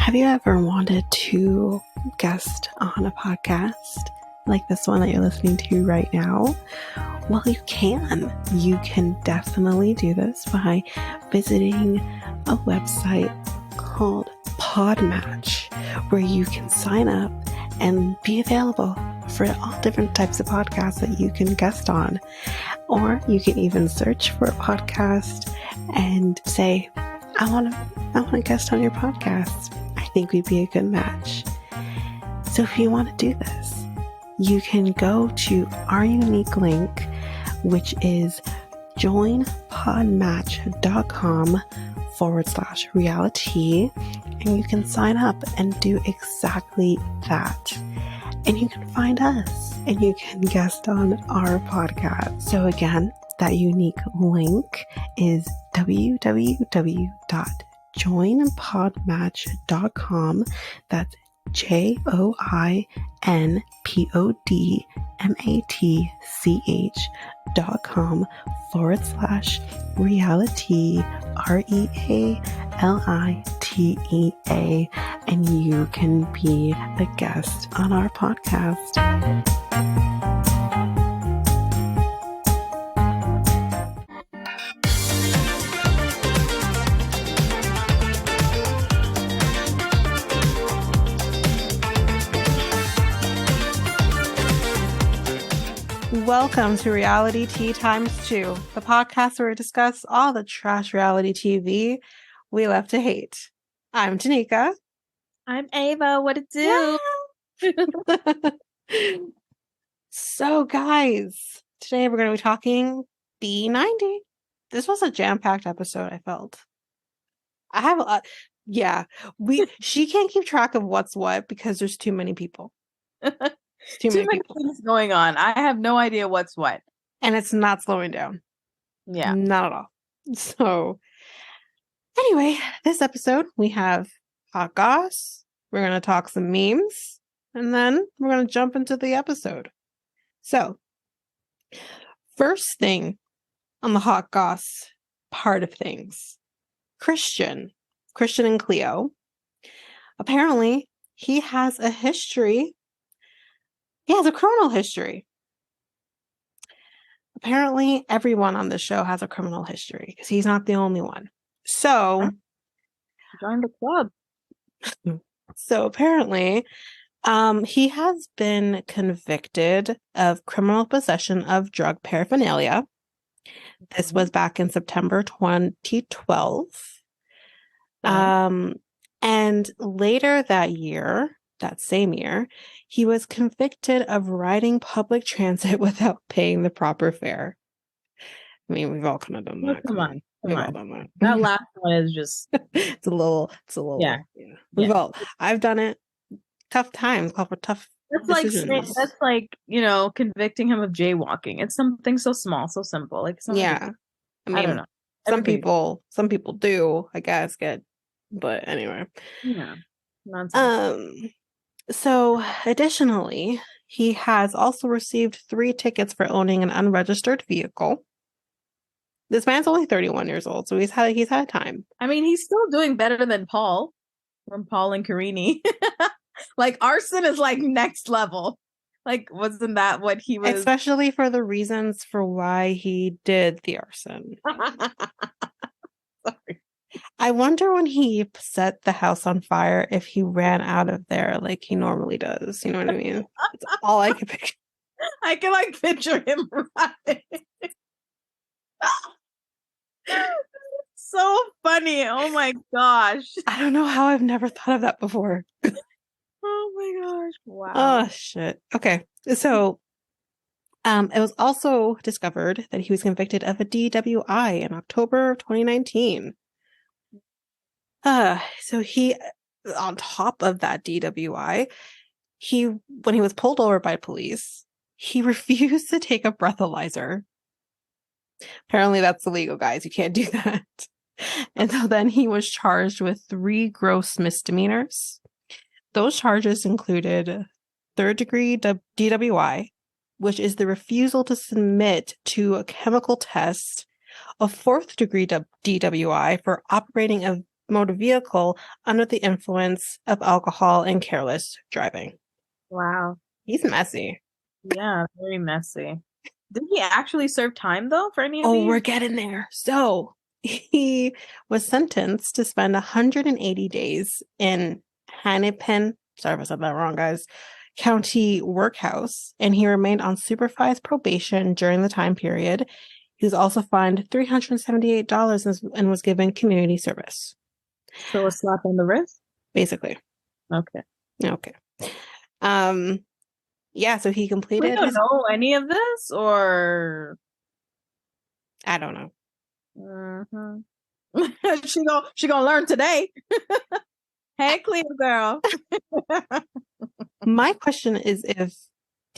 Have you ever wanted to guest on a podcast like this one that you're listening to right now? Well, you can. You can definitely do this by visiting a website called Podmatch, where you can sign up and be available for all different types of podcasts that you can guest on. Or you can even search for a podcast and say, I want to guest on your podcast. I think we'd be a good match. So if you want to do this, you can go to our unique link, which is joinpodmatch.com/reality, and you can sign up and do exactly that. And you can find us and you can guest on our podcast. So again, that unique link is www.joinpodmatch.com. That's joinpodmatch.com/reality, REALITEA, and you can be a guest on our podcast. Welcome to Reality Tea x2, the podcast where we discuss all the trash reality TV we love to hate. I'm Tanika. I'm Ava. What it do? Yeah. So, guys, today we're going to be talking B90. This was a jam-packed episode, I felt. I have a lot. Yeah, she can't keep track of what's what because there's too many people. Too many things going on. I have no idea what's what. And it's not slowing down. Yeah. Not at all. So, anyway, this episode, we have hot goss. We're going to talk some memes. And then we're going to jump into the episode. So, first thing on the hot goss part of things. Christian and Cleo. Apparently, he has a history. He has a criminal history. Apparently, everyone on this show has a criminal history because he's not the only one. So, join the club. So apparently, he has been convicted of criminal possession of drug paraphernalia. This was back in September 2012. And later that same year, he was convicted of riding public transit without paying the proper fare. I mean, we've all kind of done that. Come on. We've all done that. That last one is just it's a little yeah. I've done it. Tough times, tough decisions. That's like, convicting him of jaywalking. It's something so small, so simple. Like I don't know. Some people do, I guess, but anyway. Yeah. Nonsense. So additionally, he has also received 3 tickets for owning an unregistered vehicle. This man's only 31 years old, so he's had time. I mean, he's still doing better than Paul from Paul and Carini. Like, arson is like next level. Like, wasn't that what he was? Especially for the reasons for why he did the arson. Sorry. I wonder when he set the house on fire if he ran out of there like he normally does. You know what I mean? That's all I can picture. I can picture him running. So funny. Oh my gosh. I don't know how I've never thought of that before. Oh my gosh. Wow. Oh shit. Okay. So it was also discovered that he was convicted of a DWI in October 2019. So he, on top of that DWI, when he was pulled over by police, he refused to take a breathalyzer. Apparently that's illegal, guys. You can't do that. And so then he was charged with 3 gross misdemeanors. Those charges included 3rd-degree DWI, which is the refusal to submit to a chemical test, a 4th-degree DWI for operating a motor vehicle under the influence of alcohol and careless driving. Wow. He's messy. Yeah, very messy. Did he actually serve time though for any of Oh, these? we're getting there. So he was sentenced to spend 180 days in Hennepin, sorry if I said that wrong, guys, County Workhouse, and he remained on supervised probation during the time period. He was also fined $378 and was given community service. So a slap on the wrist? Basically. Okay. Okay. Yeah, so he We completed don't his... know any of this, or I don't know. she gonna learn today. Hey, Cleo girl. My question is if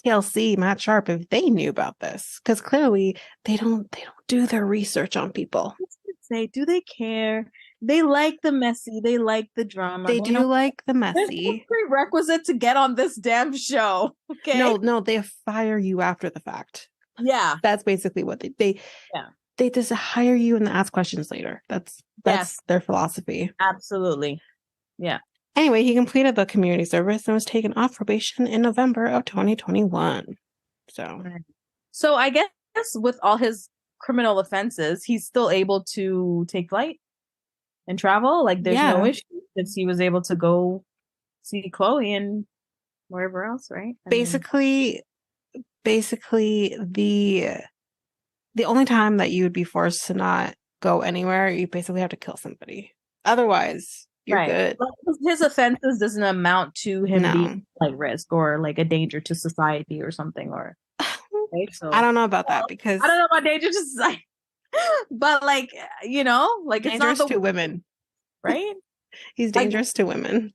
TLC, Matt Sharp, if they knew about this, because clearly they don't do their research on people. Say, do they care? They like the messy. They like the drama. They do like the messy. Prerequisite to get on this damn show. Okay. No, they fire you after the fact. Yeah. That's basically what they just hire you and ask questions later. That's their philosophy. Absolutely. Yeah. Anyway, he completed the community service and was taken off probation in November of 2021. So I guess with all his criminal offenses, he's still able to take flight and travel. Like there's no issue since he was able to go see Chloe and wherever else, right? Basically the only time that you would be forced to not go anywhere, you basically have to kill somebody. Otherwise, you're good. Like, his offenses doesn't amount to him being like risk or like a danger to society or something, or right? So I don't know about that because I don't know about danger to society. But like, you know, like dangerous it's not to women, right? He's dangerous to women.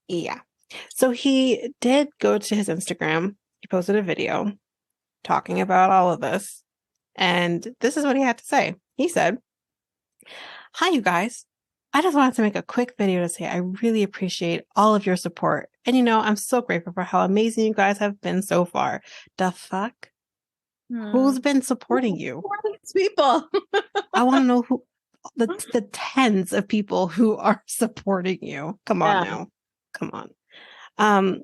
Yeah. So he did go to his Instagram. He posted a video talking about all of this. And this is what he had to say. He said, "Hi, you guys. I just wanted to make a quick video to say I really appreciate all of your support. And I'm so grateful for how amazing you guys have been so far." The fuck? Who's been supporting you? People. I want to know who the tens of people who are supporting you. Come on now. Come on.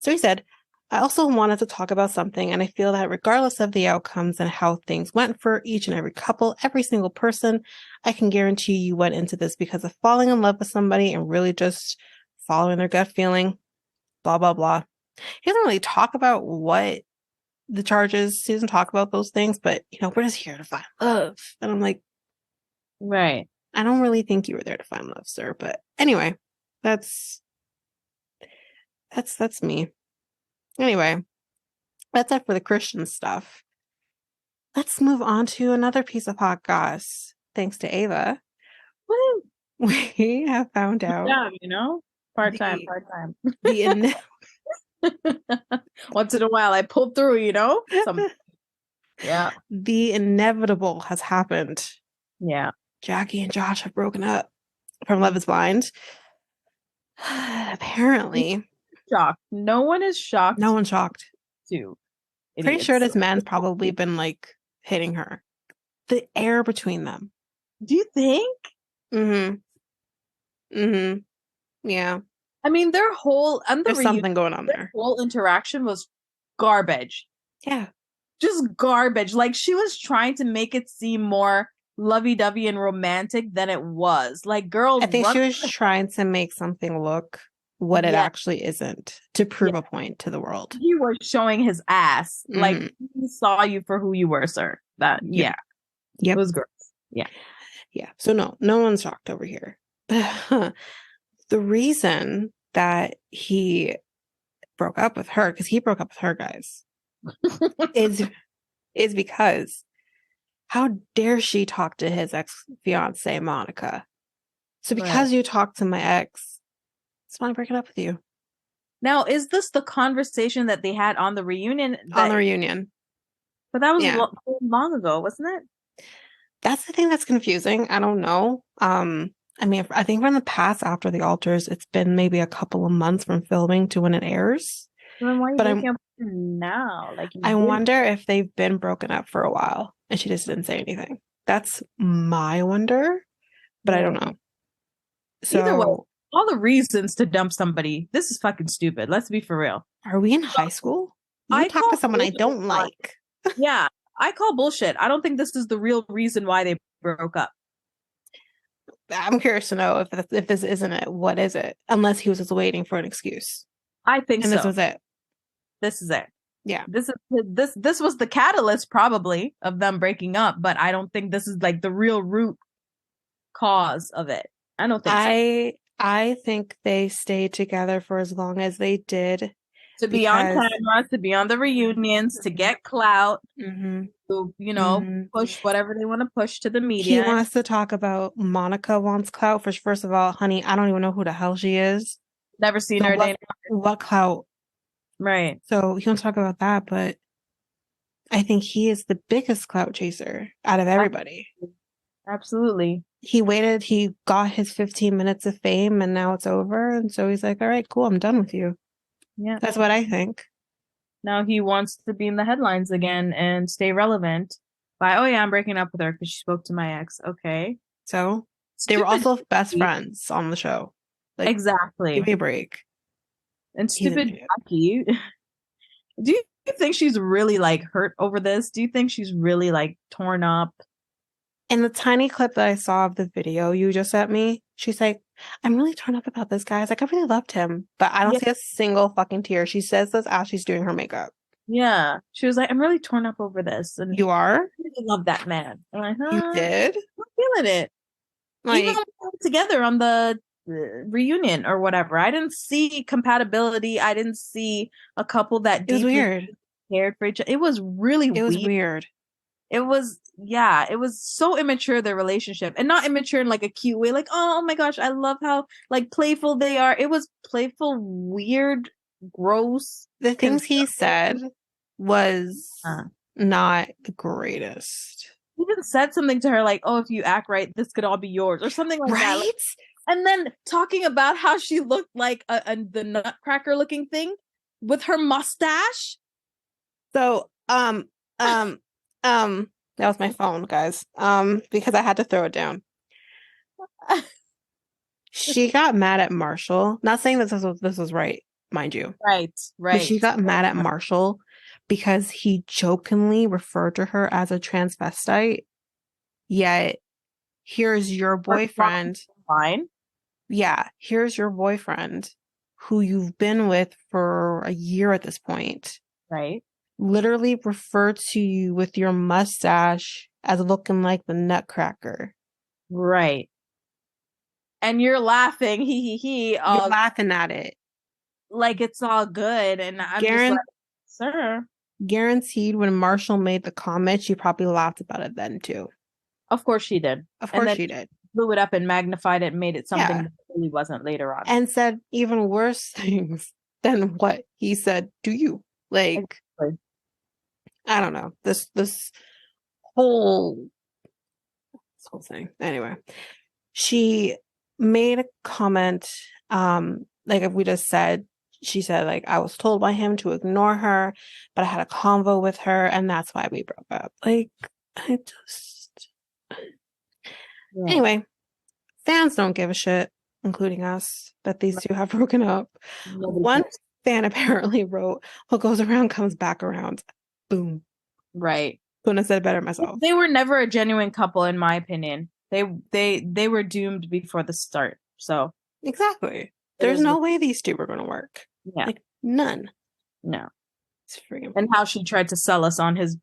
So he said, "I also wanted to talk about something, and I feel that regardless of the outcomes and how things went for each and every couple, every single person, I can guarantee you went into this because of falling in love with somebody and really just following their gut feeling, blah, blah, blah." He doesn't really talk about what the charges, he doesn't talk about those things, but, we're just here to find love. And I'm like, right. I don't really think you were there to find love, sir. But anyway, that's me. Anyway, that's it for the Christian stuff. Let's move on to another piece of hot goss. Thanks to Ava. Woo. We have found out. Yeah, part-time. Once in a while I pull through, Yeah. The inevitable has happened. Yeah. Jackie and Josh have broken up from Love is Blind. Apparently. Shocked. No one is shocked. No one's shocked. Too. Pretty sure this man's probably been like hitting her. The air between them. Do you think? Yeah. I mean, their whole there's something going on there. Whole interaction was garbage. Yeah. Just garbage. Like she was trying to make it seem more lovey-dovey and romantic than it was. Like, girl, I think she was trying to make something look what it actually isn't, to prove a point to the world. He was showing his ass. Like, he saw you for who you were, sir. It was gross. Yeah. So no one's shocked over here. The reason that he broke up with her, because he broke up with her, guys, is because how dare she talk to his ex-fiancée, Monica? So because you talked to my ex, that's why I'm breaking up with you. Now, is this the conversation that they had on the reunion? On the reunion. But that was long ago, wasn't it? That's the thing that's confusing. I don't know. I mean, I think from the past after the altars, it's been maybe a couple of months from filming to when it airs. Then why are you breaking up now? Like, I wonder if they've been broken up for a while and she just didn't say anything. That's my wonder, but I don't know. So either way, all the reasons to dump somebody, this is fucking stupid. Let's be for real. Are we in high school? You talk to someone I don't like. Yeah, I call bullshit. I don't think this is the real reason why they broke up. I'm curious to know if this isn't it. What is it? Unless he was just waiting for an excuse. I think and so. This was it. This is it. Yeah. This was the catalyst probably of them breaking up, but I don't think this is like the real root cause of it. I don't think so. I think they stayed together for as long as they did. To be on camera, to be on the reunions, to get clout, to, push whatever they want to push to the media. He wants to talk about Monica wants clout. First of all, honey, I don't even know who the hell she is. Never seen her. What clout? Right. So he wants to talk about that, but I think he is the biggest clout chaser out of everybody. Absolutely. He waited, he got his 15 minutes of fame, and now it's over. And so he's like, all right, cool, I'm done with you. Yeah. That's what I think. Now he wants to be in the headlines again and stay relevant by, oh yeah, I'm breaking up with her because she spoke to my ex. Okay. So they were also best friends on the show. Like, exactly. Give me a break. And stupid Jackie. Do you think she's really like hurt over this? Do you think she's really like torn up? In the tiny clip that I saw of the video you just sent me, she's like, I'm really torn up about this guy. I was like, I really loved him, but I don't see a single fucking tear. She says this as she's doing her makeup. Yeah. She was like, I'm really torn up over this. And you are? I really love that man. I'm like, you did? I'm feeling it. Like, even when we were together on the reunion or whatever, I didn't see compatibility. I didn't see a couple that it was weird. Cared for each other. It was really weird. It was weird. It was so immature, their relationship, and not immature in like a cute way, like, oh my gosh, I love how like playful they are. It was playful, weird, gross. The things he said was not the greatest. He even said something to her like, oh, if you act right, this could all be yours, or something like that. Like, and then talking about how she looked like the nutcracker looking thing with her mustache. So, that was my phone, guys. Because I had to throw it down. She got mad at Marshall. Not saying that this was right, mind you. Right. But she got mad at Marshall because he jokingly referred to her as a transvestite. Yet, here's your boyfriend. Fine. Yeah, here's your boyfriend who you've been with for a year at this point. Right. Literally referred to you with your mustache as looking like the nutcracker. Right. And you're laughing, he. You're laughing at it. Like it's all good. And I'm just like, sir. Guaranteed when Marshall made the comment, she probably laughed about it then too. Of course she did. Of course she did. Blew it up and magnified it and made it something that really wasn't later on. And said even worse things than what he said to you. Like, exactly. I don't know. This whole thing. Anyway, she made a comment, like we just said, she said, like, I was told by him to ignore her, but I had a convo with her, and that's why we broke up. Like, I just... Yeah. Anyway, fans don't give a shit, including us, that these two have broken up. One fan apparently wrote, what goes around comes back around. Boom. Right. Couldn't have said it better myself. They were never a genuine couple, in my opinion. They were doomed before the start. So exactly. There's no way these two were going to work. Yeah. Like, none. No. It's freaking. And how she tried to sell us on his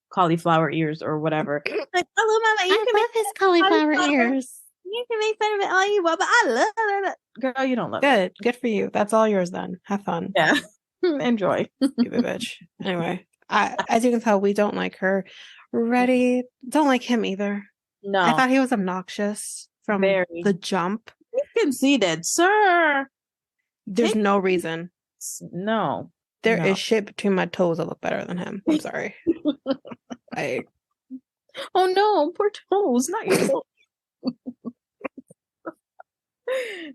cauliflower ears or whatever. Like, hello, mama, you I love his cauliflower ears. You can make fun of it all you want, but I love it. Girl, you don't love it. Good for you. That's all yours then. Have fun. Yeah. Enjoy. You bitch. Anyway, as you can tell, we don't like her. Reddy, don't like him either. No. I thought he was obnoxious from the jump. You conceded, sir. There's no reason. No. There is shit between my toes that look better than him. I'm sorry. Oh no, poor toes, not your toes.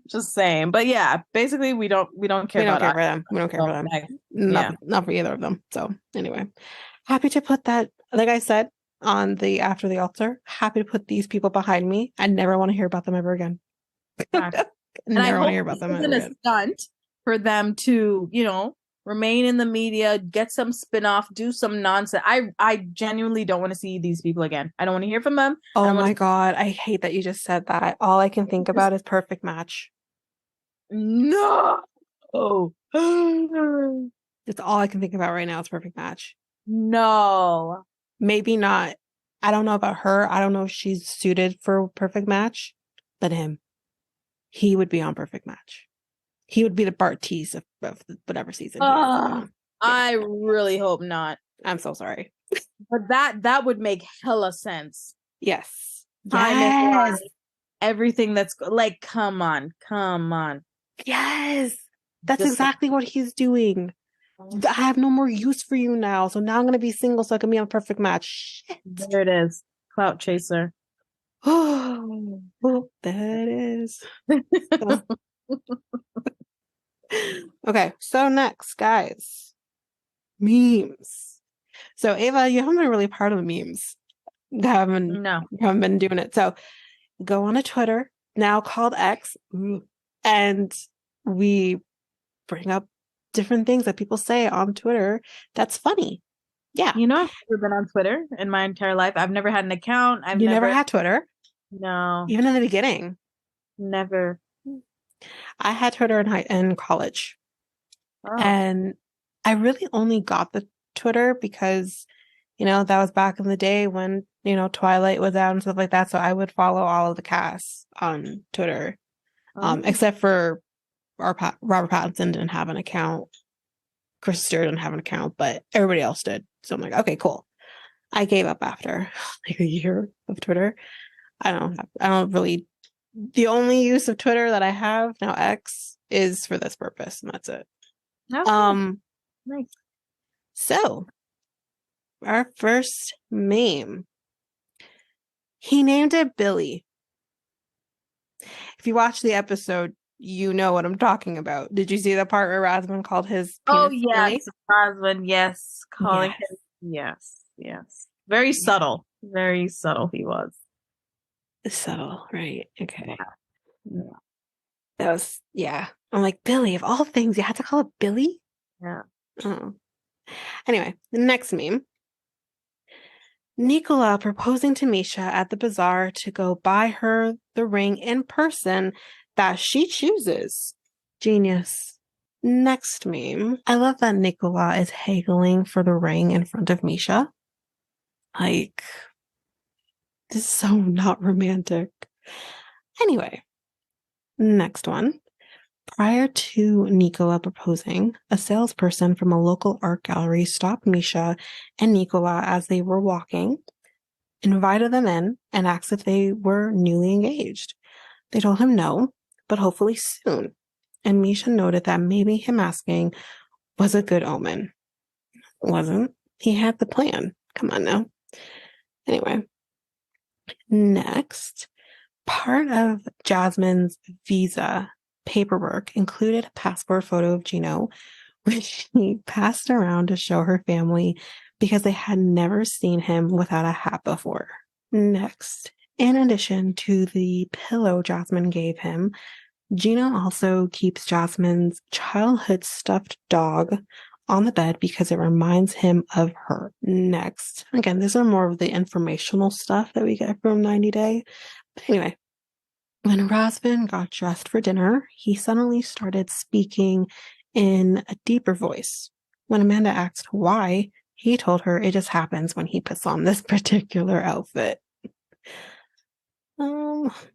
Just saying. But yeah, basically we don't care about them. We don't care for them. Not for either of them. So anyway. Happy to put that, like I said, on the after the altar. Happy to put these people behind me. I never want to hear about them ever again. And I hope this isn't a stunt for them to, remain in the media, get some spin-off, do some nonsense. I genuinely don't want to see these people again. I don't want to hear from them. Oh my God. I hate that you just said that. All I can think about is Perfect Match. No. Oh. That's all I can think about right now is Perfect Match. No. Maybe not. I don't know about her. I don't know if she's suited for Perfect Match, but him. He would be on Perfect Match. He would be the Bart Tease of whatever season he is. Yeah. I really hope not. I'm so sorry. But that would make hella sense. Yes. Yes. Everything that's like, come on. Yes. That's exactly what he's doing. I have no more use for you now. So now I'm going to be single so I can be on Perfect Match. Shit. There it is. Clout chaser. Oh, that is. Okay, so next, guys, memes. So Ava, you haven't been really part of the memes. You haven't been doing it. So go on a Twitter, now called X, and we bring up different things that people say on Twitter that's funny. Yeah. I've never been on Twitter in my entire life. I've never had an account. You never had Twitter? No. Even in the beginning? Never. I had Twitter in college. Oh. And I really only got the Twitter because, that was back in the day when, Twilight was out and stuff like that. So I would follow all of the casts on Twitter. Except for Robert Pattinson didn't have an account. Chris Stewart didn't have an account, but everybody else did. So I'm like, okay, cool. I gave up after like a year of Twitter. I don't really. The only use of Twitter that I have now, X, is for this purpose, and that's it. Okay. Nice. So, our first meme. He named it Billy. If you watch the episode, you know what I'm talking about. Did you see the part where Razvan called his penis Billy? Razvan, yes. Calling him, yes. Very subtle. Very subtle he was. Subtle, right. Okay. Yeah. That was, I'm like, Billy, of all things, you had to call it Billy? Yeah. Oh. Anyway, the next meme. Nicola proposing to Misha at the bazaar to go buy her the ring in person that she chooses. Genius. Next meme. I love that Nicola is haggling for the ring in front of Misha. Like, this is so not romantic. Anyway, next one. Prior to Nicola proposing, a salesperson from a local art gallery stopped Misha and Nicola as they were walking, invited them in, and asked if they were newly engaged. They told him no, but hopefully soon. And Misha noted that maybe him asking was a good omen. Wasn't. He had the plan. Come on now. Anyway. Next, part of Jasmine's visa paperwork included a passport photo of Gino, which she passed around to show her family because they had never seen him without a hat before. Next, in addition to the pillow Jasmine gave him, Gino also keeps Jasmine's childhood stuffed dog on the bed because it reminds him of her. Next, again, these are more of the informational stuff that we get from 90 Day. But anyway, when Razvan got dressed for dinner, he suddenly started speaking in a deeper voice. When Amanda asked why, he told her it just happens when he puts on this particular outfit.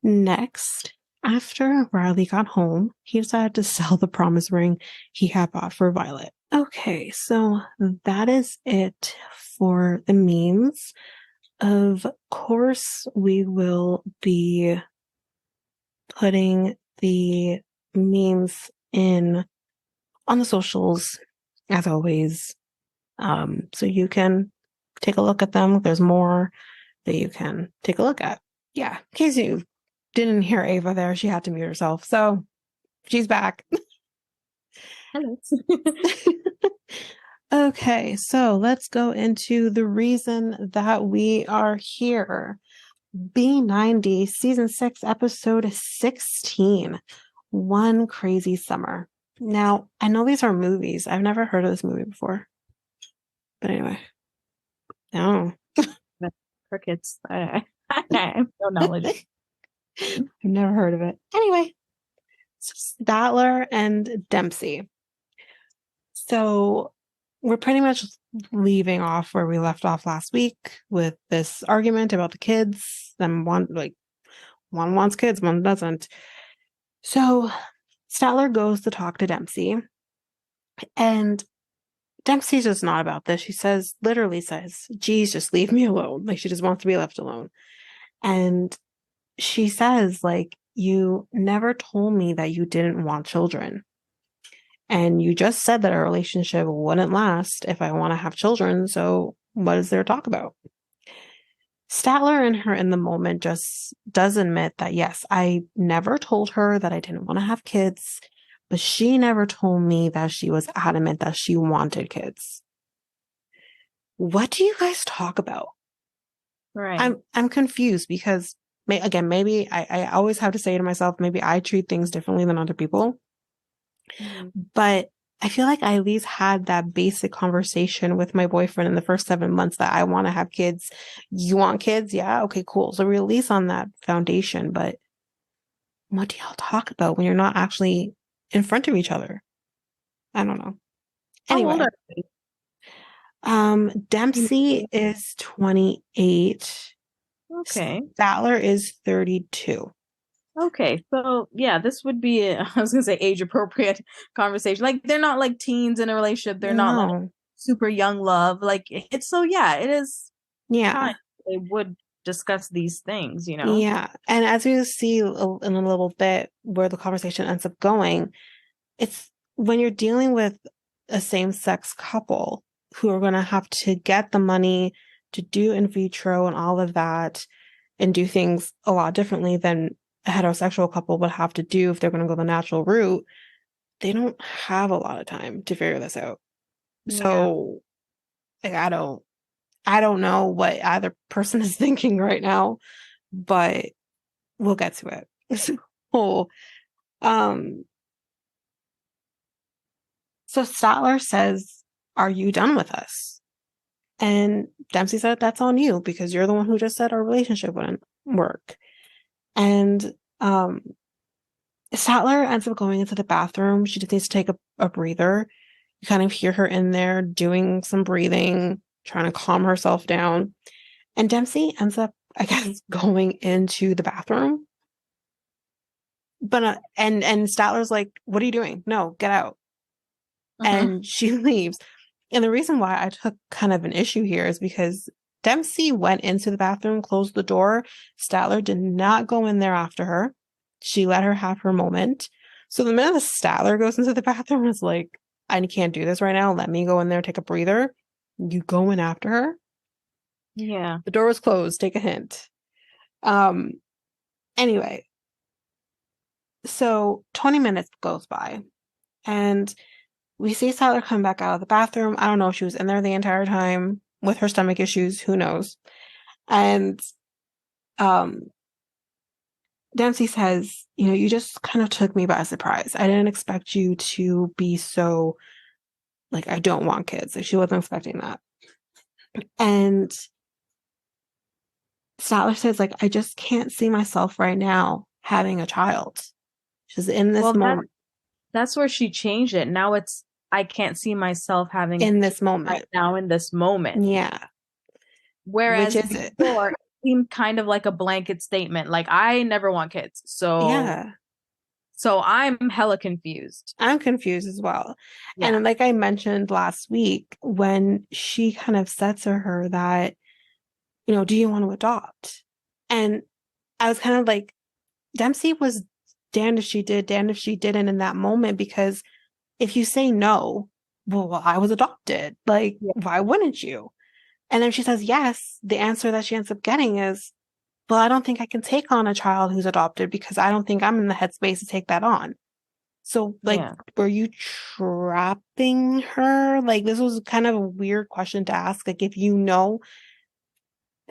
Next, after Riley got home, he decided to sell the promise ring he had bought for Violet. Okay, so that is it for the memes. Of course, we will be putting the memes in on the socials as always. So you can take a look at them. There's more that you can take a look at. Yeah, in case you didn't hear Ava there, she had to mute herself. So she's back. Hello. Okay, so let's go into the reason that we are here. B90 season 6 episode 16. One Crazy Summer. Now, I know these are movies. I've never heard of this movie before. But anyway. No. Crickets. I have no knowledge. I've never heard of it. Anyway. Statler and Dempsey. So we're pretty much leaving off where we left off last week with this argument about the kids. One wants kids, one doesn't. So Statler goes to talk to Dempsey, and Dempsey's just not about this. She literally says, geez, just leave me alone. Like, she just wants to be left alone. And she says, like, you never told me that you didn't want children. And you just said that our relationship wouldn't last if I want to have children. So what is there to talk about? Statler and her in the moment just does admit that, yes, I never told her that I didn't want to have kids, but she never told me that she was adamant that she wanted kids. What do you guys talk about? Right. I'm confused because, again, maybe I always have to say to myself, maybe I treat things differently than other people. Mm-hmm. But I feel like I at least had that basic conversation with my boyfriend in the first 7 months that I want to have kids. You want kids? Yeah. Okay, cool. So we're at least on that foundation. But what do y'all talk about when you're not actually in front of each other? I don't know. Anyway. Dempsey is 28. Okay. Statler is 32. Okay, so yeah, this would be I was gonna say age appropriate conversation. Like, they're not like teens in a relationship. They're not like super young love. Like, it's so yeah, it is. Yeah, they would discuss these things, you know. Yeah, and as we see in a little bit where the conversation ends up going, it's when you're dealing with a same-sex couple who are going to have to get the money to do in vitro and all of that and do things a lot differently than a heterosexual couple would have to do if they're going to go the natural route. They don't have a lot of time to figure this out. Yeah. So like, I don't know what either person is thinking right now, but we'll get to it. So Statler says, are you done with us? And Dempsey said, that's on you because you're the one who just said our relationship wouldn't work. And Statler ends up going into the bathroom. She just needs to take a breather. You kind of hear her in there doing some breathing, trying to calm herself down. And Dempsey ends up, I guess, going into the bathroom. But and Statler's like, what are you doing? No, get out. And she leaves. And the reason why I took kind of an issue here is because Dempsey went into the bathroom, closed the door. Statler did not go in there after her. She let her have her moment. So the minute the Statler goes into the bathroom, is like, I can't do this right now. Let me go in there, take a breather. You go in after her. Yeah. The door was closed. Take a hint. Anyway. So 20 minutes goes by. And we see Statler come back out of the bathroom. I don't know if she was in there the entire time with her stomach issues. Who knows? And Dempsey says, you just kind of took me by surprise. I didn't expect you to be so, like, I don't want kids. Like, she wasn't expecting that. And Statler says, like, I just can't see myself right now having a child. She's in this moment. That's where she changed it. Now it's, I can't see myself having in this moment right now in this moment. Yeah. Whereas before, it seemed kind of like a blanket statement. Like, I never want kids. So yeah. So I'm hella confused. I'm confused as well. Yeah. And like I mentioned last week, when she kind of said to her that, do you want to adopt? And I was kind of like, Dempsey was damned if she did, damned if she didn't in that moment, because if you say no, well, I was adopted. Like, why wouldn't you? And then she says yes. The answer that she ends up getting is, well, I don't think I can take on a child who's adopted because I don't think I'm in the headspace to take that on. So, like, were you trapping her? Like, this was kind of a weird question to ask. Like, if you know,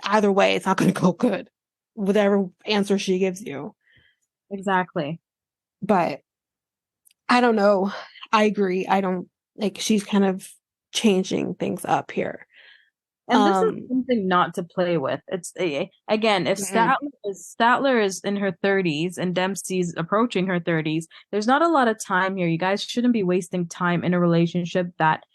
either way, it's not going to go good, whatever answer she gives you. Exactly. But I don't know. I agree. I don't, like, she's kind of changing things up here. And this is something not to play with. It's again, if Statler is in her 30s and Dempsey's approaching her 30s, there's not a lot of time here. You guys shouldn't be wasting time in a relationship that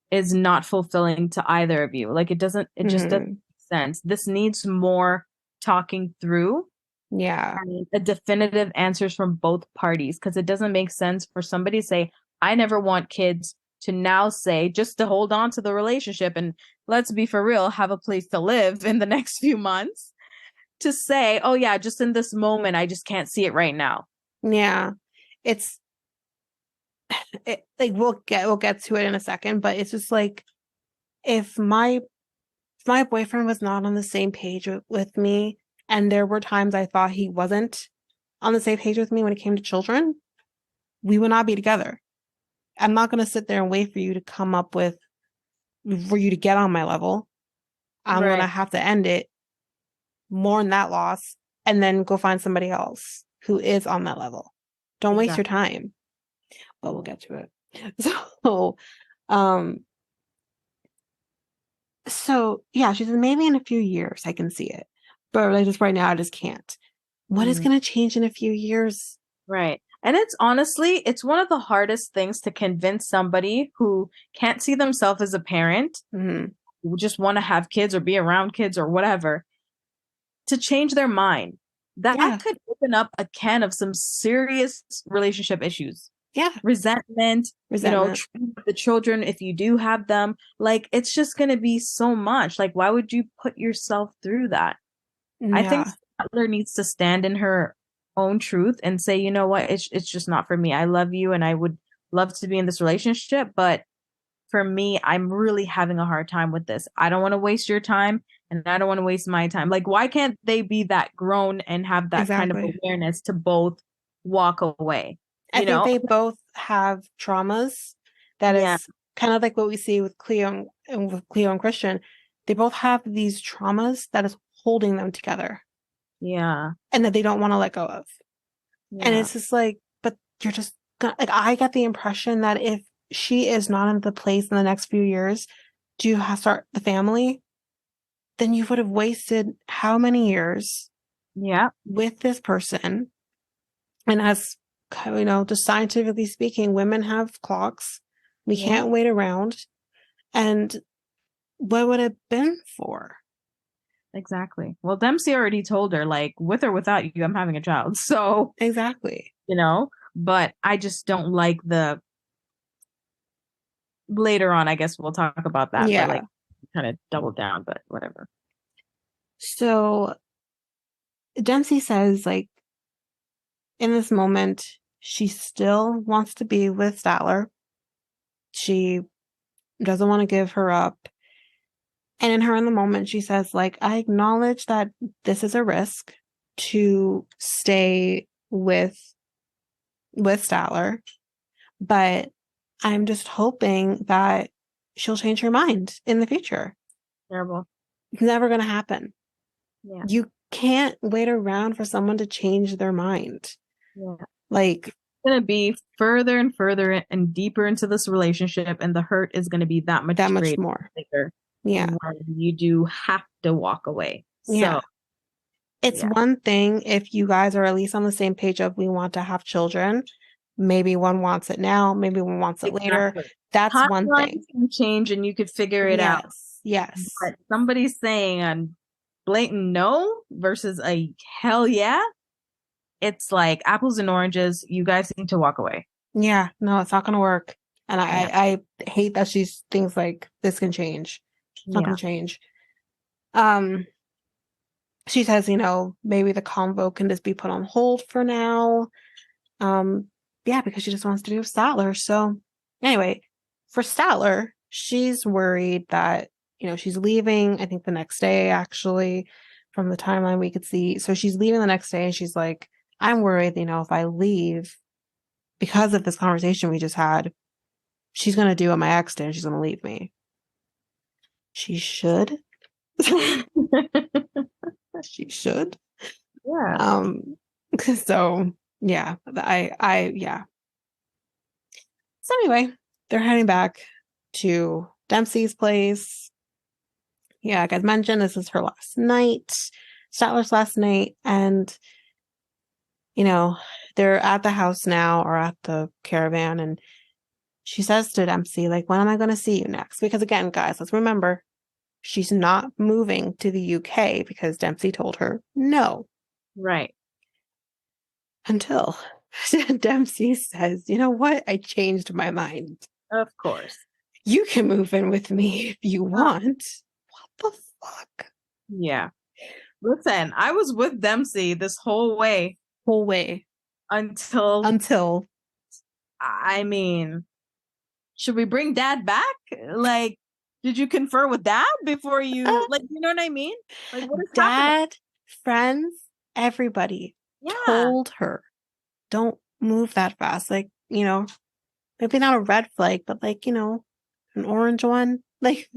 is not fulfilling to either of you. Like, it just doesn't make sense. This needs more talking through. Yeah. And a definitive answers from both parties, because it doesn't make sense for somebody to say, I never want kids, to now say, just to hold on to the relationship and let's be for real, have a place to live in the next few months, to say, oh yeah, just in this moment, I just can't see it right now. Yeah. Like, we'll get to it in a second, but it's just like, if my boyfriend was not on the same page with me, and there were times I thought he wasn't on the same page with me when it came to children, we would not be together. I'm not going to sit there and wait for you to come up with, for you to get on my level. I'm going to have to end it, mourn that loss, and then go find somebody else who is on that level. Don't waste your time. But we'll get to it. So yeah, she says maybe in a few years I can see it, but like just right now I just can't. What is going to change in a few years? Right. And it's honestly, it's one of the hardest things to convince somebody who can't see themselves as a parent, who just want to have kids or be around kids or whatever, to change their mind. That could open up a can of some serious relationship issues. Yeah. Resentment. You know, the children, if you do have them, like, it's just going to be so much. Like, why would you put yourself through that? Yeah. I think Statler needs to stand in her own truth and say, you know what, it's just not for me. I love you and I would love to be in this relationship, but for me, I'm really having a hard time with this. I don't want to waste your time and I don't want to waste my time. Like, why can't they be that grown and have that kind of awareness to both walk away? I think they both have traumas that is kind of like what we see with Cleo and Christian. They both have these traumas that is holding them together. Yeah. And that they don't want to let go of. Yeah. And it's just like, but you're just gonna, like, I get the impression that if she is not in the place in the next few years to start the family, then you would have wasted how many years with this person. And as you know, just scientifically speaking, women have clocks. We can't wait around. And what would it have been for? Exactly. Well, Dempsey already told her, like, with or without you, I'm having a child. So exactly. You know, but I just don't like the later on, I guess we'll talk about that. Yeah. But like kind of double down, but whatever. So Dempsey says, like, in this moment, she still wants to be with Statler. She doesn't want to give her up. And in the moment, she says, like, I acknowledge that this is a risk to stay with Statler, but I'm just hoping that she'll change her mind in the future. Terrible. It's never going to happen. Yeah. You can't wait around for someone to change their mind. Yeah. Like, it's going to be further and further and deeper into this relationship, and the hurt is going to be that much more. Bigger. Yeah. You do have to walk away. Yeah. So, it's one thing if you guys are at least on the same page of we want to have children. Maybe one wants it now, maybe one wants it later. That's one thing. Can change and you could figure it out. Yes. But somebody's saying a blatant no versus a hell yeah. It's like apples and oranges. You guys need to walk away. Yeah, no, it's not going to work. And I hate that she thinks like this can change. It's not going to change. She says, you know, maybe the convo can just be put on hold for now. Yeah, because she just wants to be with Statler. So anyway, for Statler, she's worried that, you know, she's leaving, I think the next day, actually, from the timeline we could see. So she's leaving the next day and she's like, I'm worried, you know, if I leave, because of this conversation we just had, she's going to do what my ex did and she's going to leave me. She should. She should. Yeah. So yeah, yeah. So anyway, they're heading back to Dempsey's place. Yeah, like I mentioned, this is her last night, Statler's last night, and you know, they're at the house now or at the caravan, and she says to Dempsey, like, when am I going to see you next? Because again, guys, let's remember, she's not moving to the UK because Dempsey told her no. Right. Until Dempsey says, you know what? I changed my mind. Of course. You can move in with me if you want. What the fuck? Yeah. Listen, I was with Dempsey this whole way. Until I mean, should we bring Dad back? Like, did you confer with Dad before you like, you know what I mean? Like, what is Dad, happening? friends, everybody told her, don't move that fast. Like, you know, maybe not a red flag, but like, you know, an orange one. Like,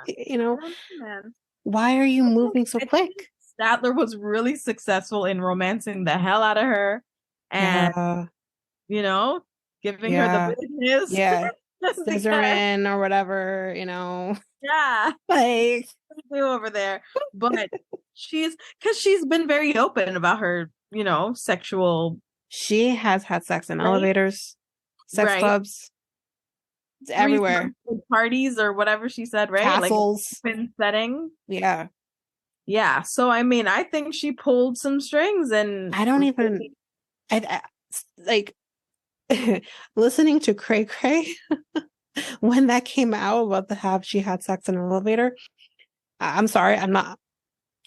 you know, why are you moving so quick? Statler was really successful in romancing the hell out of her and, you know, giving her the business. Yeah. Scissoring or whatever, you know. Yeah. Like, over there. But she's been very open about her, you know, sexual. She has had sex in elevators, sex clubs. It's everywhere. Parties or whatever she said, right? Castles. Like open setting. Yeah. Yeah. So, I mean, I think she pulled some strings and I don't even, I like, listening to Cray Cray when that came out about she had sex in an elevator. I'm sorry, I'm not,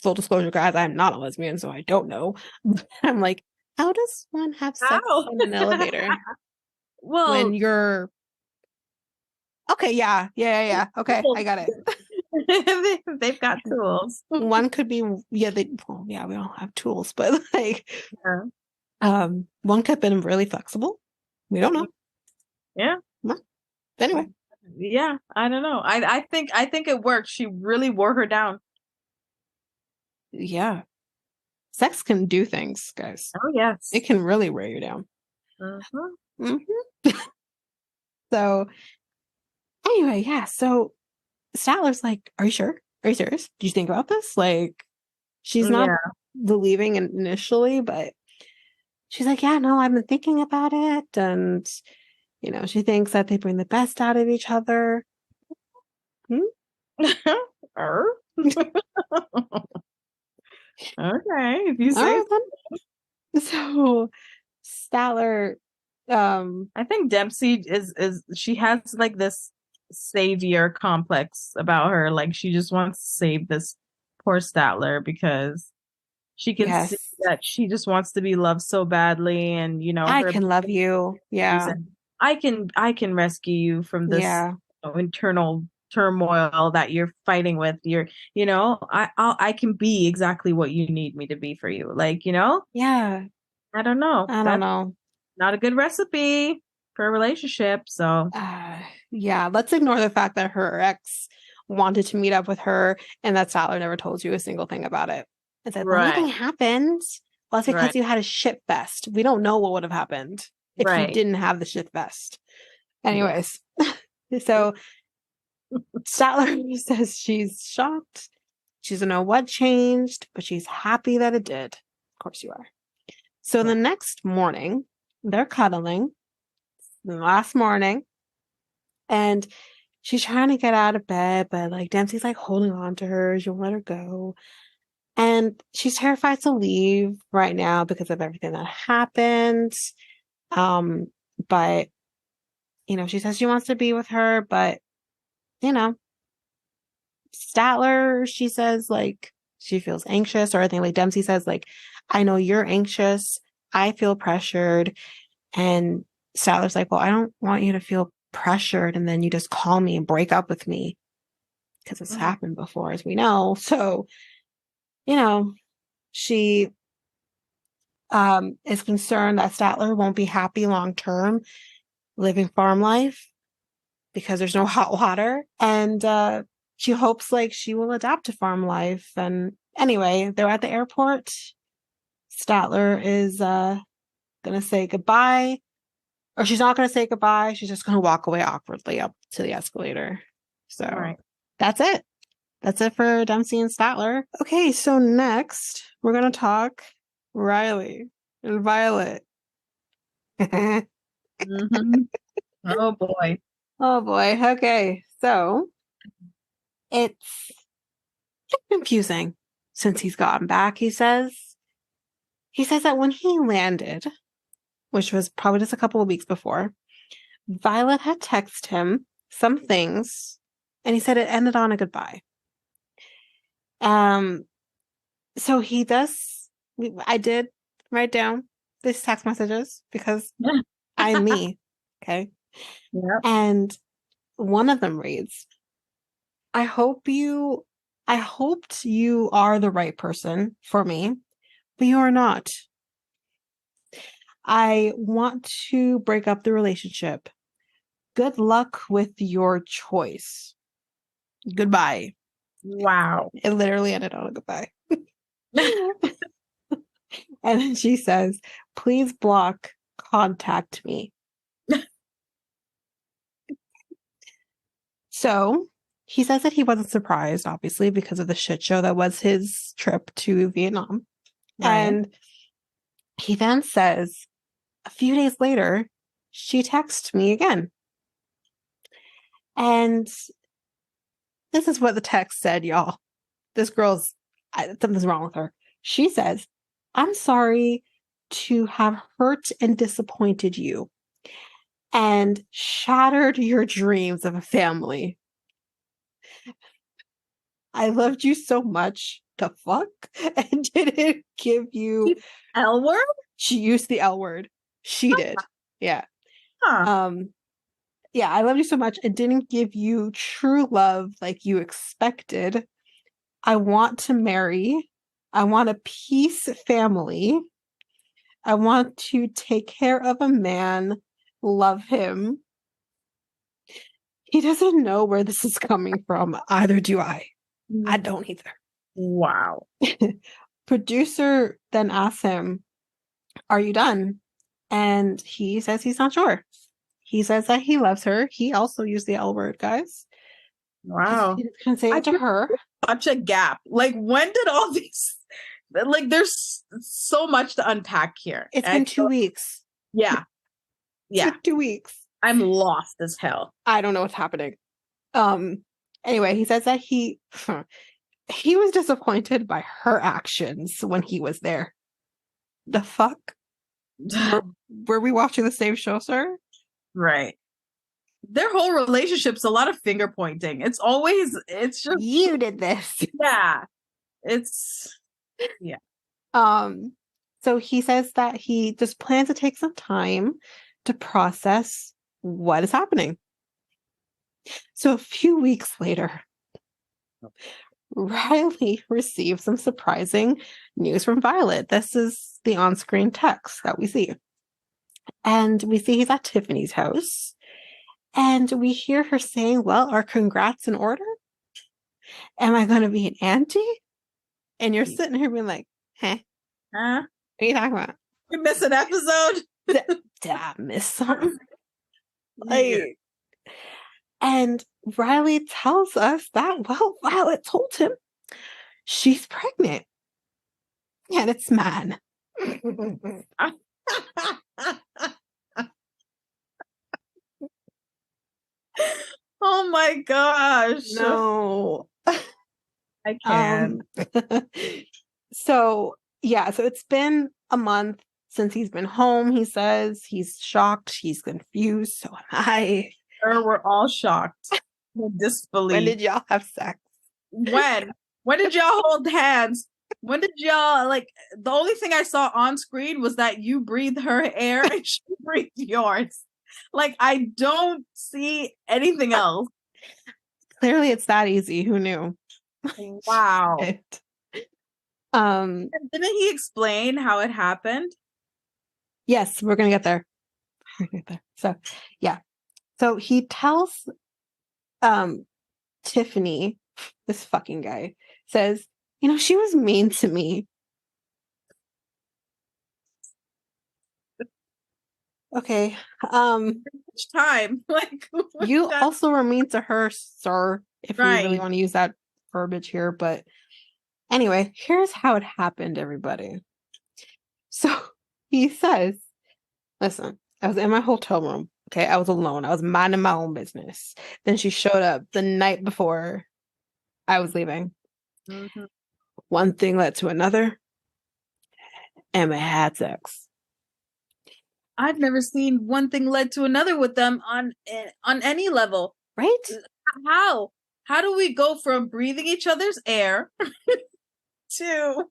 full disclosure, guys, I'm not a lesbian, so I don't know. I'm like, how does one have sex in an elevator? Well, when you're okay, yeah. Okay, I got it. They've got tools. One could be, we all have tools, but like, one could have been really flexible. We don't know. Yeah. Well, anyway. Yeah, I don't know. I think it worked. She really wore her down. Yeah. Sex can do things, guys. Oh, yes. It can really wear you down. Mm-hmm. Mm-hmm. So, anyway, yeah. So, Statler's like, are you sure? Are you serious? Do you think about this? Like, she's not believing initially, but she's like, yeah, no, I've been thinking about it. And, you know, she thinks that they bring the best out of each other. Okay, if you say so. Statler, I think Dempsey is she has like this savior complex about her. Like, she just wants to save this poor Statler because she can see that she just wants to be loved so badly, and you know, I can love you. Yeah, I can rescue you from this internal turmoil that you're fighting with. You're, you know, I can be exactly what you need me to be for you. Like, you know. Yeah. I don't know. I don't know. Not a good recipe for a relationship. So yeah, let's ignore the fact that her ex wanted to meet up with her and that Statler never told you a single thing about it. It's like, well, nothing happened. Well, it's because you had a shit fest. We don't know what would have happened if you didn't have the shit fest. Anyways, so Statler says she's shocked. She doesn't know what changed, but she's happy that it did. Of course you are. So the next morning, they're cuddling. The last morning. And she's trying to get out of bed, but like Dempsey's like holding on to her. She won't let her go. And she's terrified to leave right now because of everything that happened. But, you know, she says she wants to be with her, but, you know, Statler, she says, like, she feels anxious, or I think like Dempsey says, like, I know you're anxious. I feel pressured. And Statler's like, well, I don't want you to feel pressured and then you just call me and break up with me, because it's happened before, as we know. So, you know, she is concerned that Statler won't be happy long term living farm life because there's no hot water. And she hopes like she will adapt to farm life. And anyway, they're at the airport. Statler is gonna say goodbye. Or she's not gonna say goodbye. She's just gonna walk away awkwardly up to the escalator. So that's it. That's it for Dempsey and Statler. Okay, so next we're gonna talk Riley and Violet. Mm-hmm. Oh boy. Oh boy. Okay, so it's confusing since he's gotten back. He says that when he landed, which was probably just a couple of weeks before, Violet had texted him some things, and he said it ended on a goodbye. So he does. I did write down these text messages because I'm me. Okay. Yeah. And one of them reads, I hoped you are the right person for me, but you are not. I want to break up the relationship. Good luck with your choice. Goodbye. Wow. It literally ended on a goodbye. And then she says, please block, contact me. So he says that he wasn't surprised, obviously, because of the shit show that was his trip to Vietnam. Right. And he then says, a few days later, she texted me again. And this is what the text said, y'all. This girl's, something's wrong with her. She says, I'm sorry to have hurt and disappointed you and shattered your dreams of a family. I loved you so much. The fuck? And didn't give you L word? She used the L word. She did. Yeah. Huh. Yeah, I loved you so much. It didn't give you true love like you expected. I want to marry. I want a peace family. I want to take care of a man, love him. He doesn't know where this is coming from. Either do I. I don't either. Wow. Producer then asks him, are you done? And he says he's not sure. He says that he loves her. He also used the L word, guys. Wow. He's gonna say it to her. Such a gap. Like, when did all these, like, there's so much to unpack here. It's been 2 weeks. Yeah. Yeah. 2 weeks. I'm lost as hell. I don't know what's happening. Anyway, he says that he was disappointed by her actions when he was there. The fuck? Were we watching the same show, sir? Right. Their whole relationship's a lot of finger pointing. It's just you did this. Yeah. So he says that he just plans to take some time to process what is happening. So a few weeks later, Riley receives some surprising news from Violet. This is the on-screen text that we see. And we see he's at Tiffany's house. And we hear her saying, well, are congrats in order? Am I going to be an auntie? And you're sitting here being like, huh? What are you talking about? You miss an episode? Did I miss something? Like, and Riley tells us that, well, Violet told him she's pregnant. And it's man. Oh my gosh. No. I can't. So it's been a month since he's been home. He says he's shocked, he's confused, so am I. We're all shocked. Disbelief. When did y'all have sex? When did y'all hold hands? When did y'all, like, the only thing I saw on screen was that you breathed her air and she breathed yours. Like, I don't see anything else. Clearly it's that easy. Who knew? Wow. Didn't he explain how it happened? Yes, we're gonna get there. So yeah. So he tells Tiffany, this fucking guy, says, she was mean to me. Okay. Which time? Like You also were mean to her, sir, if we really right. want to use that verbiage here. But anyway, here's how it happened, everybody. So he says, listen, I was in my hotel room. Okay, I was alone. I was minding my own business. Then she showed up the night before I was leaving. Mm-hmm. One thing led to another, and we had sex. I've never seen one thing led to another with them on any level. Right? How? How do we go from breathing each other's air to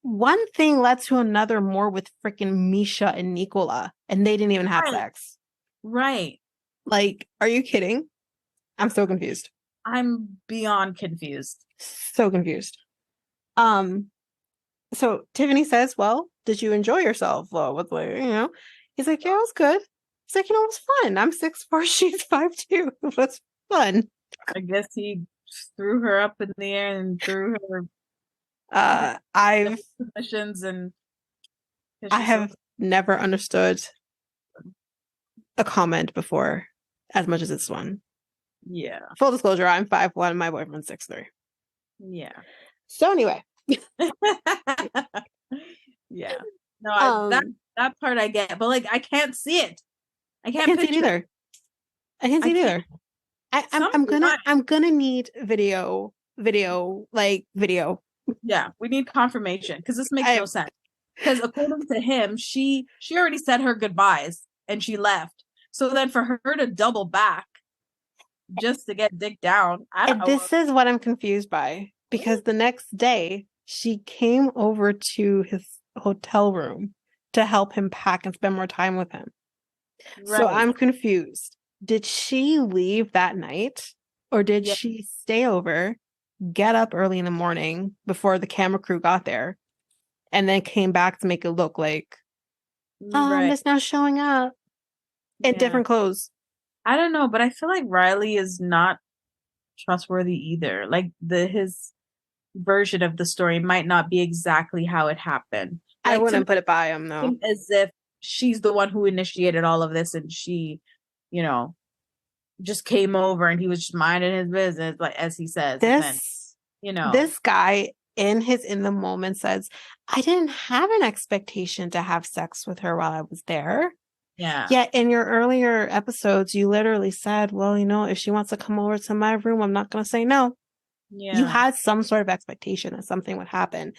one thing led to another more with freaking Misha and Nicola, and they didn't even have sex. Right. Like, are you kidding? I'm so confused. I'm beyond confused. So confused. So Tiffany says, well, did you enjoy yourself? Well, what's like, he's like, yeah, it was good. He's like, it was fun. I'm 6'4", she's 5'2". It was fun. I guess he threw her up in the air and threw her I've positions, and I have never understood a comment before as much as this one. Yeah. Full disclosure, I'm 5'1", my boyfriend's 6'3". Yeah. So anyway. Yeah. No, that part I get, but like I can't see it. I can't see it either. I can't see it either. I'm gonna need video. Yeah, we need confirmation because this makes no sense. Because according to him, she already said her goodbyes and she left. So then for her to double back just to get dick down, this is what I'm confused by, because the next day she came over to his hotel room to help him pack and spend more time with him. Right. So I'm confused. Did she leave that night, or did she stay over, get up early in the morning before the camera crew got there, and then came back to make it look like, it's now showing up in different clothes? I don't know, but I feel like Riley is not trustworthy either. Like his version of the story might not be exactly how it happened. Like, I wouldn't put it by him, though. As if she's the one who initiated all of this, and she, just came over and he was just minding his business, like as he says. This guy in the moment says, I didn't have an expectation to have sex with her while I was there. Yeah. Yet in your earlier episodes, you literally said, well, if she wants to come over to my room, I'm not going to say no. Yeah. You had some sort of expectation that something would happen.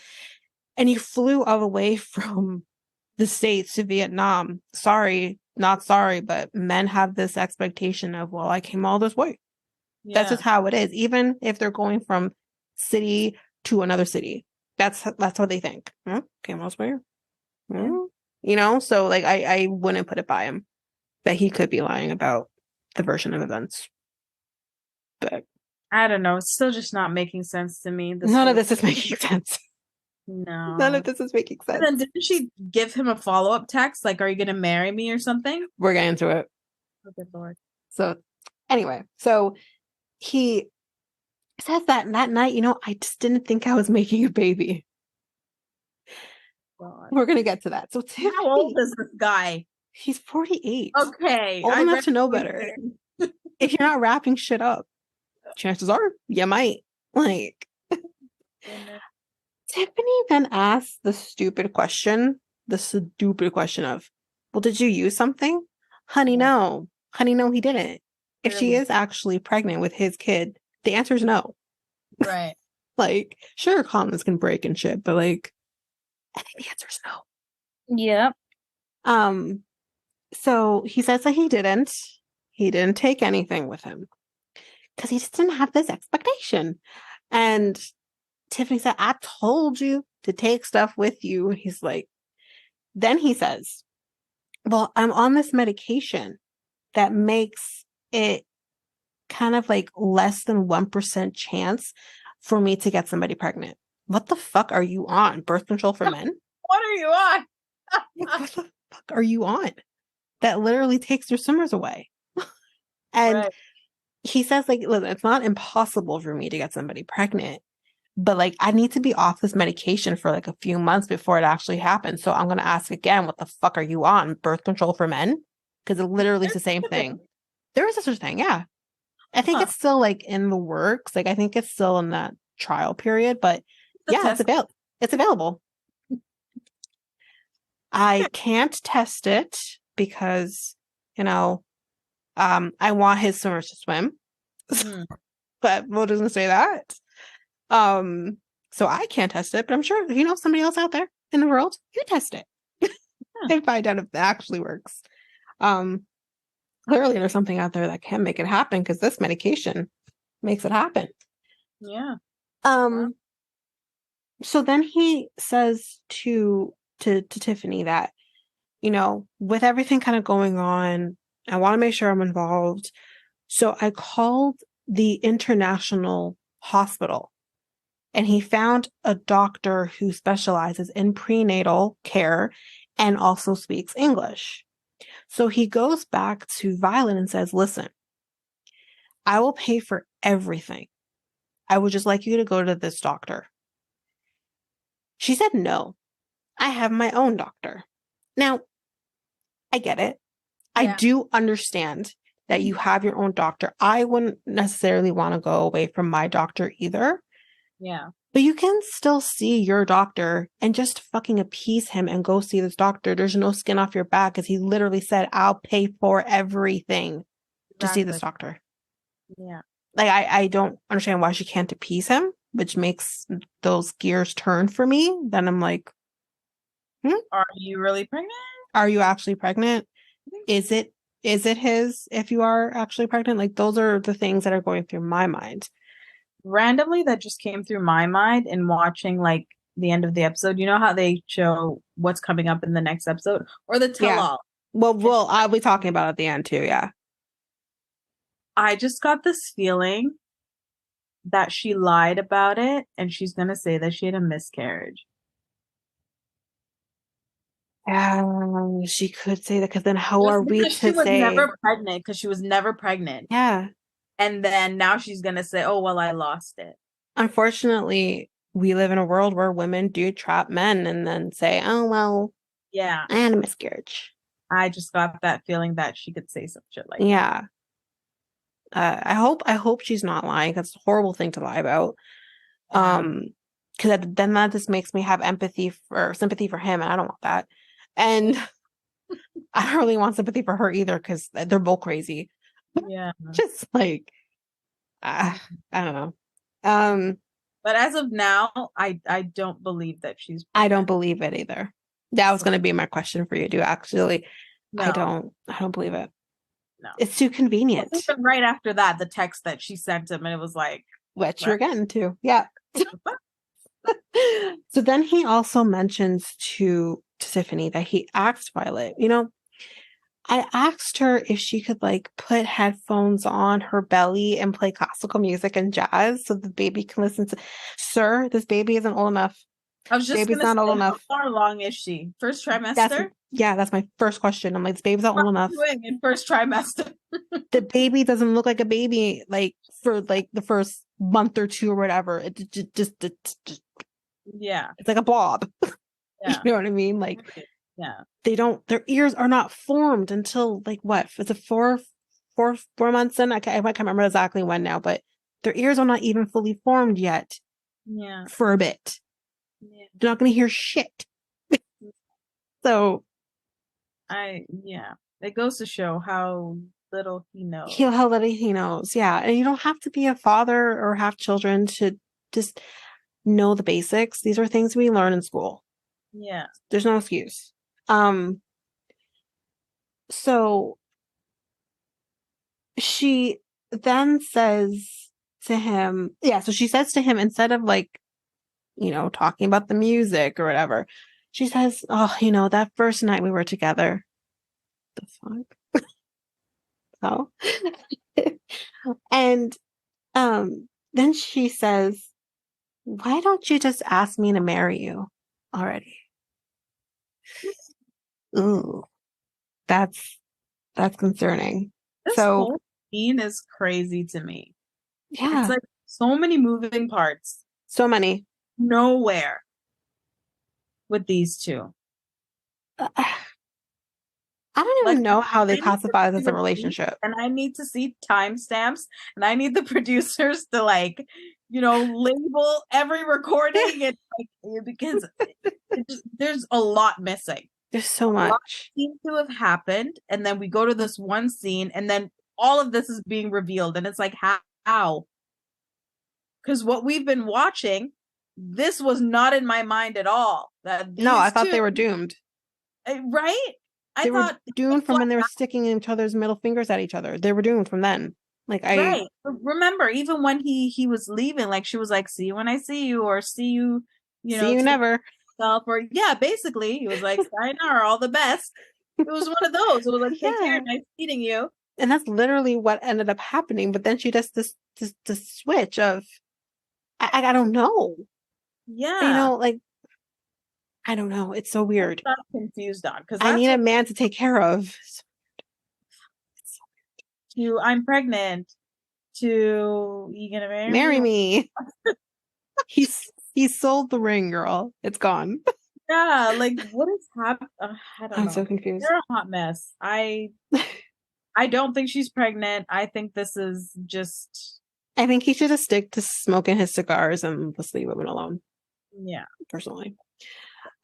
And you flew all the way from the States to Vietnam. Sorry, not sorry, but men have this expectation of, well, I came all this way. Yeah. That's just how it is. Even if they're going from city to another city, that's how they think. Came all this way. So like I wouldn't put it by him that he could be lying about the version of events. But I don't know. It's still just not making sense to me. None of this is making sense. No. None of this is making sense. And then didn't she give him a follow-up text? Like, are you going to marry me or something? We're getting into it. Oh, good Lord. So anyway, so he says that night, I just didn't think I was making a baby. God. We're going to get to that. So Tiffany, how old is this guy? He's 48. Okay. Old enough to know better. If you're not wrapping shit up, chances are you might. Like, Tiffany then asks the stupid question of, well, did you use something? Honey, no. Honey, no, he didn't. If she is actually pregnant with his kid, the answer is no. Right. Like, sure, condoms can break and shit, but like, I think the answer is no. Yeah. So he says that he didn't take anything with him because he just didn't have this expectation. And Tiffany said, I told you to take stuff with you. He's like, then he says, well, I'm on this medication that makes it kind of like less than 1% chance for me to get somebody pregnant. what the fuck are you on? Birth control for men? What are you on? What the fuck are you on? That literally takes your swimmers away. And he says, like, listen, it's not impossible for me to get somebody pregnant, but like, I need to be off this medication for like a few months before it actually happens. So I'm going to ask again, what the fuck are you on? Birth control for men? Because it literally is the same thing. There is such a thing. Yeah. I think it's still like in the works. Like, I think it's still in that trial period, but yeah, it's available. I can't test it because, you know, I want his swimmers to swim, but Will doesn't say that. So I can't test it, but I'm sure, somebody else out there in the world, you test it and find out if it actually works. Clearly there's something out there that can make it happen because this medication makes it happen. Yeah. So then he says to Tiffany that, with everything kind of going on, I want to make sure I'm involved. So I called the international hospital and he found a doctor who specializes in prenatal care and also speaks English. So he goes back to Violet and says, listen, I will pay for everything. I would just like you to go to this doctor. She said, no, I have my own doctor. Now, I get it. Yeah. I do understand that you have your own doctor. I wouldn't necessarily want to go away from my doctor either. Yeah. But you can still see your doctor and just fucking appease him and go see this doctor. There's no skin off your back because he literally said, I'll pay for everything to see this doctor. Yeah. Like, I don't understand why she can't appease him, which makes those gears turn for me. Then I'm like, Are you really pregnant? Are you actually pregnant? Is it his if you are actually pregnant? Like, those are the things that are going through my mind. Randomly, that just came through my mind in watching like the end of the episode. You know how they show what's coming up in the next episode or the tell-all? Yeah. Well, I'll be talking about it at the end too. Yeah. I just got this feeling that she lied about it and she's going to say that she had a miscarriage. She could say that because then how are we to say? She was never pregnant because she was never pregnant. Yeah. And then now she's going to say, oh, well, I lost it. Unfortunately, we live in a world where women do trap men and then say, oh, well, yeah, I had a miscarriage. I just got that feeling that she could say some shit like that. I hope she's not lying. That's a horrible thing to lie about. Because then that just makes me have sympathy for him, and I don't want that. And I don't really want sympathy for her either because they're both crazy. Yeah, just like I don't know. But as of now, I don't believe that she's pregnant. I don't believe it either. That was going to be my question for you, too. Actually, no. I don't believe it. No, it's too convenient. Well, right after that, the text that she sent him, and it was like, which you're getting to, yeah. So then he also mentions to Tiffany that he asked Violet, I asked her if she could like put headphones on her belly and play classical music and jazz so the baby can listen to. Sir, this baby isn't old enough. I was just not old enough. How far along is she? First trimester? That's my first question. I'm like, this baby's not old enough. In first trimester. The baby doesn't look like a baby like for like the first month or two or whatever. It just yeah. It's like a blob. Yeah. You know what I mean? Like, yeah. Their ears are not formed until like what? Is it 4 months in? I can't remember exactly when now, but their ears are not even fully formed yet. Yeah. For a bit. Yeah. They're not going to hear shit. So. It goes to show how little he knows. How little he knows. Yeah. And you don't have to be a father or have children to just know the basics. These are things we learn in school. Yeah. There's no excuse. So she then says to him, so she says to him, instead of like, talking about the music or whatever, she says, oh, that first night we were together. The fuck? Oh. And then she says, Why don't you just ask me to marry you already? Ooh, that's concerning. This So, whole scene is crazy to me. It's yeah, like so many moving parts. so many. Nowhere with these two. I don't Like even know how I they need to classify this see as a receipts relationship. and I need to see timestamps and I need the producers to like, label every recording and because there's a lot missing. There's so A lot much. seems to have happened, and then we go to this one scene, and then all of this is being revealed, and it's like how? Because what we've been watching, this was not in my mind at all. That No, I these thought two, they were doomed. right? I They were thought doomed from when they were sticking each other's middle fingers at each other. They were doomed from then. right. Remember, even when he was leaving, like she was like, "See you when I see you," or "See you, see you take never. yourself," or yeah, basically, he was like, "Sayonara, all the best." It was one of those. It was like, "Take care, Yeah. nice meeting you." And that's literally what ended up happening. But then she does this switch of I don't know. Yeah, Like I don't know. It's so weird. I'm confused on because I that's need a what man to take care of. to I'm pregnant to you gonna marry me? Marry me. He sold the ring, girl. It's gone. Yeah, like what is happening? I don't I'm so know. confused. They're a hot mess. I don't think she's pregnant. I think this is just I think he should just stick to smoking his cigars and just leave women alone, yeah. personally.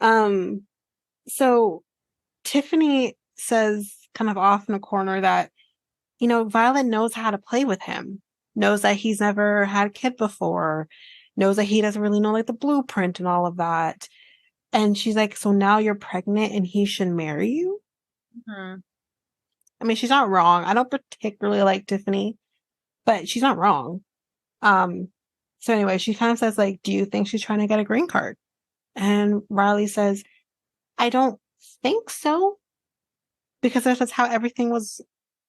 Um, so Tiffany says kind of off in a corner that, Violet knows how to play with him, knows that he's never had a kid before, knows that he doesn't really know like the blueprint and all of that. And she's like, so now you're pregnant and he should marry you? Mhm. I mean, she's not wrong. I don't particularly like Tiffany, but she's not wrong. Um, so anyway, she kind of says like, do you think she's trying to get a green card? And Riley says, I don't think so, because that's how everything was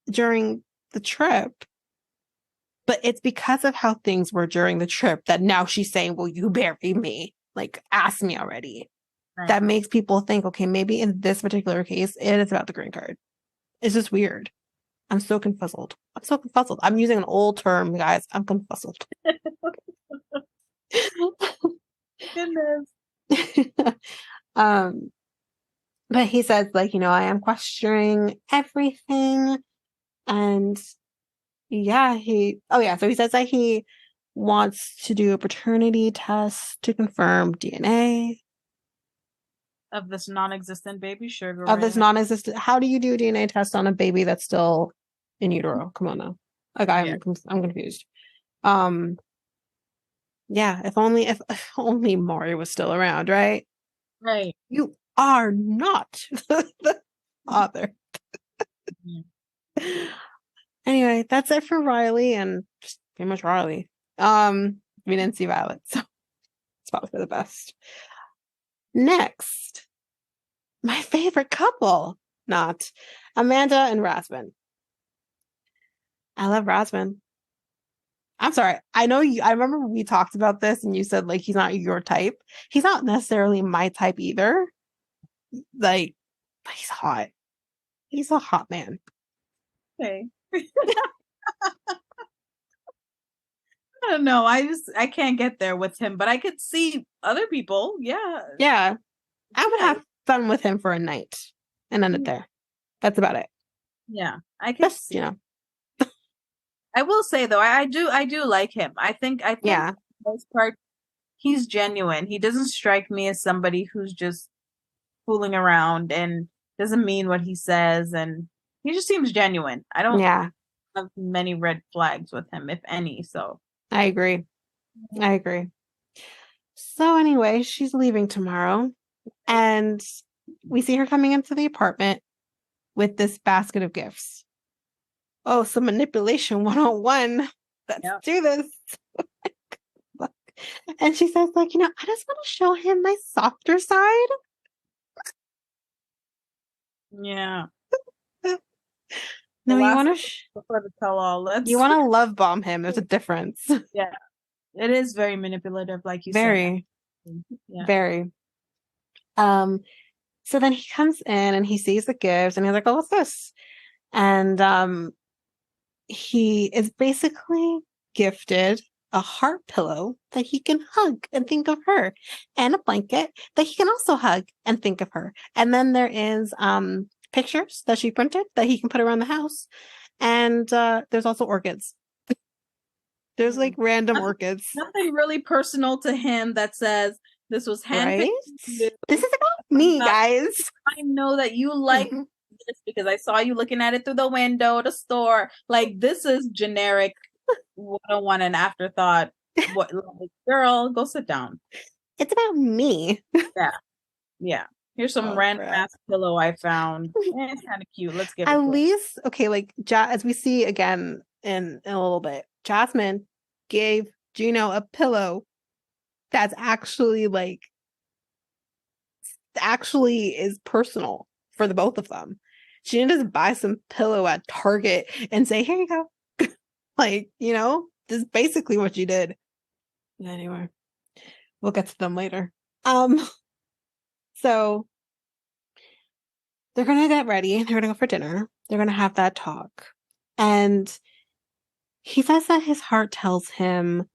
during the trip. But it's because of how things were during the trip that now she's saying, will you marry me? Like, ask me already. Right. That makes people think, okay, maybe in this particular case, it is about the green card. It's just weird. I'm so confuzzled. I'm using an old term, guys. I'm confuzzled. Goodness. um, but he says, like, I am questioning everything. And yeah, so he says that he wants to do a paternity test to confirm DNA Of this non-existent baby, sure, go of right this ahead. non-existent. How do you do a DNA test on a baby that's still in utero? Come on now. Like Yeah. I'm confused. Um, yeah, if only Maury was still around, right? Right. You are not the author. Anyway, that's it for Riley and just pretty much Riley. We didn't see Violet, so it's probably for the best. Next, my favorite couple, not Amanda and Razvan. I love Razvan. I'm sorry. I know you. I remember we talked about this, and you said like he's not your type. He's not necessarily my type either. Like, but he's hot. He's a hot man. Okay. I don't know. I can't get there with him, but I could see other people. Yeah. Yeah, I would Yeah. have fun with him for a night and end it there. That's about it. Yeah. I can Just see. I will say though, I do like him. I think yeah, for the most part he's genuine. He doesn't strike me as somebody who's just fooling around and doesn't mean what he says, and he just seems genuine. I don't yeah. have many red flags with him, if any, so I agree. I agree. So anyway, she's leaving tomorrow, and we see her coming into the apartment with this basket of gifts. Oh, some manipulation 101. Let's yeah. do this. And she says, like, I just want to show him my softer side. Yeah. No, you want Last to before the tell all. you Let's want to love bomb him. There's a difference. yeah. It is very manipulative, like you Very, said. Yeah. very. So then he comes in and he sees the gifts and he's like, oh, what's this? And he is basically gifted a heart pillow that he can hug and think of her, and a blanket that he can also hug and think of her. And then there is pictures that she printed that he can put around the house. And there's also orchids. There's like random orchids. Nothing really personal to him that says this was handpicked. Right? This is about me, guys. I know that you like this because I saw you looking at it through the window, the store. Like, this is generic 101 and afterthought. What, like, girl, go sit down. It's about me. Yeah. Here's some random ass pillow I found. It's kind of cute. Let's give it. At least, okay, like as we see again in a little bit, Jasmine gave Gino a pillow that's actually is personal for the both of them. She didn't just buy some pillow at Target and say, here you go. Like, you know, this is basically what she did. Anyway, we'll get to them later. So they're gonna get ready and they're gonna go for dinner. They're gonna have that talk. And he says that his heart tells him,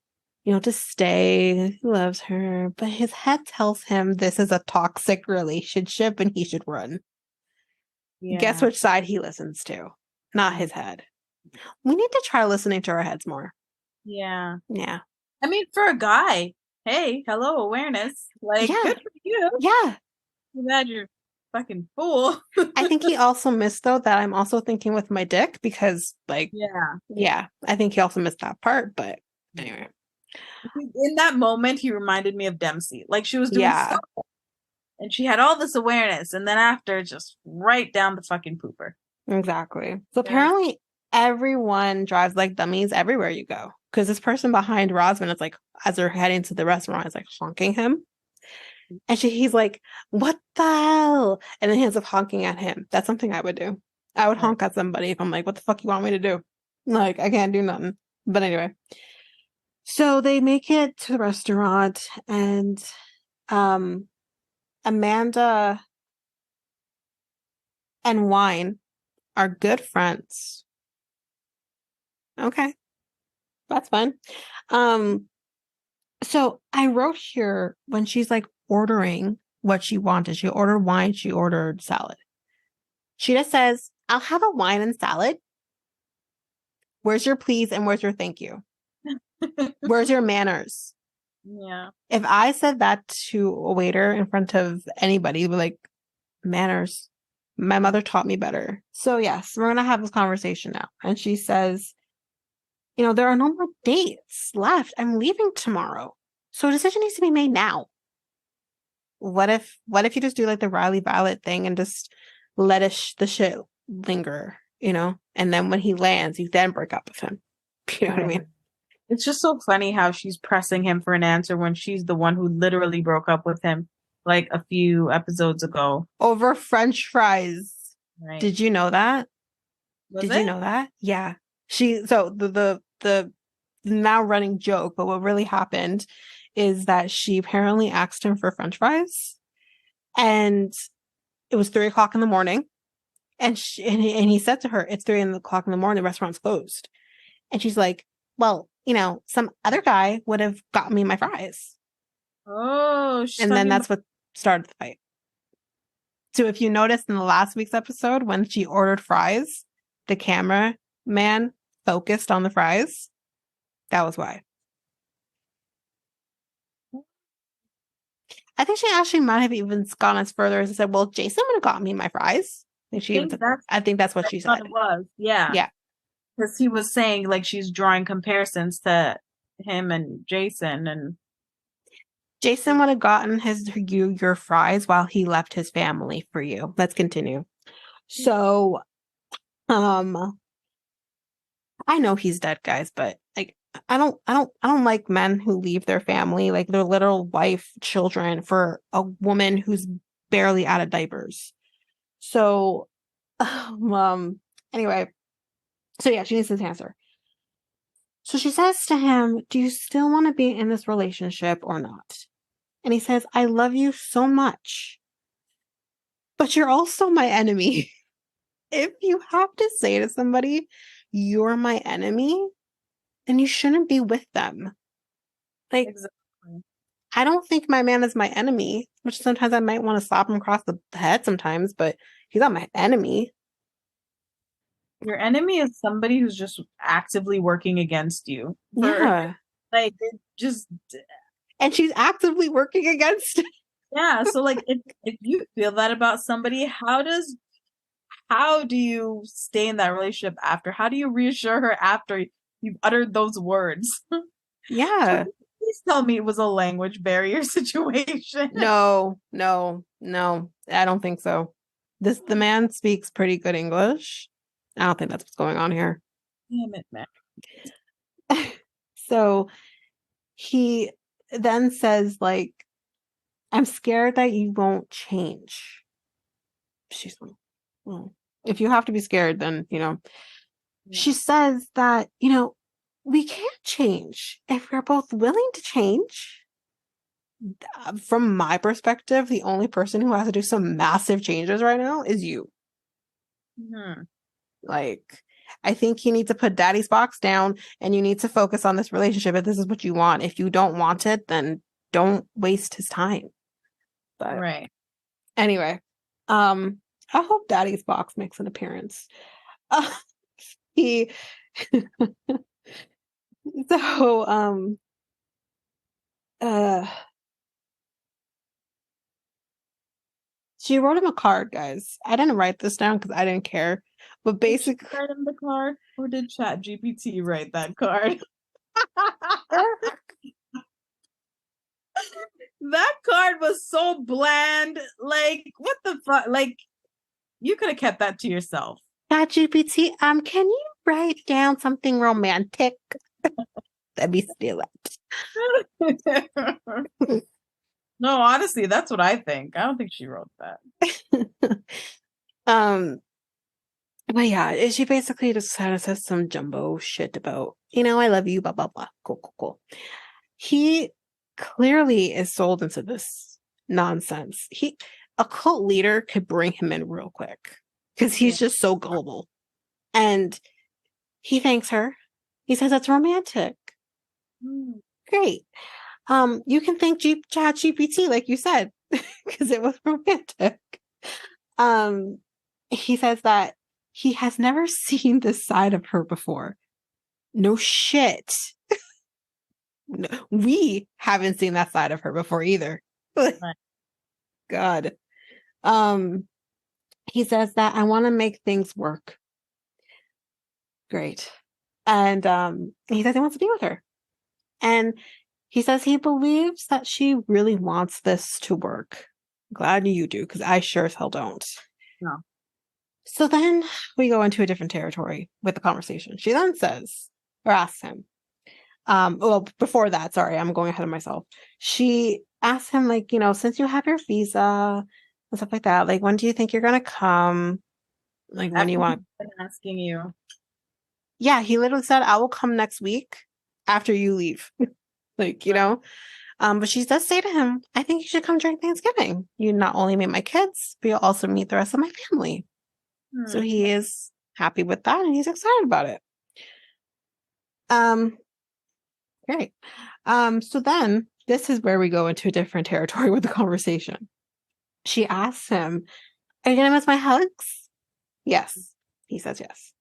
you know, to stay. He loves her, but his head tells him this is a toxic relationship and he should run. Yeah. Guess which side he listens to? Not his head. We need to try listening to our heads more. Yeah. Yeah. I mean, for a guy, hey, hello, awareness. Like, good for you. Yeah. Too bad you're fucking fool. I think he also missed, though, that I'm also thinking with my dick because, like, yeah, I think he also missed that part, but anyway. In that moment, he reminded me of Dempsey. Like, she was doing stuff, and she had all this awareness, and then after, just right down the fucking pooper. Exactly. So apparently everyone drives like dummies everywhere you go. Because this person behind Razvan is like, as they're heading to the restaurant, is like honking him. And he's like, what the hell? And then he ends up honking at him. That's something I would do. I would honk at somebody if I'm like, what the fuck you want me to do? Like, I can't do nothing. But anyway. So they make it to the restaurant and Amanda and Wine are good friends. Okay. That's fine. So I wrote here when she's like ordering what she wanted. She ordered wine, she ordered salad. She just says, I'll have a wine and salad. Where's your please and where's your thank you? Where's your manners? Yeah. If I said that to a waiter in front of anybody, it'd be like, manners. My mother taught me better. So yes, we're going to have this conversation now. And she says, you know, there are no more dates left. I'm leaving tomorrow. So a decision needs to be made now. What if you just do like the Riley Violet thing and just let the shit linger, you know? And then when he lands, you then break up with him. You know what I mean? It's just so funny how she's pressing him for an answer when she's the one who literally broke up with him like a few episodes ago. Over French fries. Right. Did you know that? Did you know that? Yeah. So the now running joke, but what really happened is that she apparently asked him for French fries, and it was 3:00 in the morning, and he said to her, "It's 3:00 in the morning. The restaurant's closed," and she's like, "Well, you know, some other guy would have gotten me my fries." Oh, and then that's what started the fight. So if you noticed in the last week's episode when she ordered fries, the cameraman focused on the fries. That was why. I think she actually might have even gone as further as said, well, Jason would have got me my fries. I think that's what she said. It was. Yeah. Yeah. Because he was saying like she's drawing comparisons to him and Jason, and Jason would have gotten your fries while he left his family for you. Let's continue. So, I know he's dead, guys, but like, I don't like men who leave their family, like their literal wife, children, for a woman who's barely out of diapers. So, anyway, so yeah, she needs his answer. So she says to him, do you still want to be in this relationship or not? And he says, I love you so much, but you're also my enemy. If you have to say to somebody, you're my enemy, then you shouldn't be with them. Like, exactly. I don't think my man is my enemy, which sometimes I might want to slap him across the head sometimes, but he's not my enemy. Your enemy is somebody who's just actively working against you. Yeah. Like, it just... And she's actively working against it. Yeah, so like if you feel that about somebody, how do you stay in that relationship after? How do you reassure her after you've uttered those words? Yeah. So please tell me it was a language barrier situation. No. I don't think so. The man speaks pretty good English. I don't think that's what's going on here. Damn it, man. So he then says, like, I'm scared that you won't change. She's like, well, if you have to be scared, then, yeah. She says that, we can't change if we're both willing to change. From my perspective, the only person who has to do some massive changes right now is you. Mm-hmm. Like, I think you need to put daddy's box down and you need to focus on this relationship if this is what you want. If you don't want it, then don't waste his time. But right. Anyway, I hope daddy's box makes an appearance. He so she wrote him a card, guys. I didn't write this down because I didn't care. But basically, did she write him the card, or did ChatGPT write that card? That card was so bland. Like, what the fuck? Like, you could have kept that to yourself. ChatGPT, can you write down something romantic? Let me steal it. No, honestly, that's what I think. I don't think she wrote that. But yeah, she basically just kind of says some jumbo shit about, I love you, blah, blah, blah. Cool. He clearly is sold into this nonsense. A cult leader could bring him in real quick because he's just so gullible. And he thanks her. He says that's romantic. Great. You can thank ChatGPT, like you said, because it was romantic. He says that he has never seen this side of her before. No shit. No, we haven't seen that side of her before either. God. He says that I want to make things work. Great. And he says he wants to be with her. And he says he believes that she really wants this to work. Glad you do, because I sure as hell don't. No. So then we go into a different territory with the conversation. She then says, or asks him, well, before that, sorry, I'm going ahead of myself. She asks him, like, since you have your visa and stuff like that, like, when do you think you're going to come? Like, when do you want? I'm asking you. Yeah, he literally said, I will come next week after you leave. Like, but she does say to him, I think you should come during Thanksgiving. You not only meet my kids, but you'll also meet the rest of my family. So he is happy with that and he's excited about it. Great. So then this is where we go into a different territory with the conversation. She asks him, are you gonna miss my hugs? Yes. He says yes.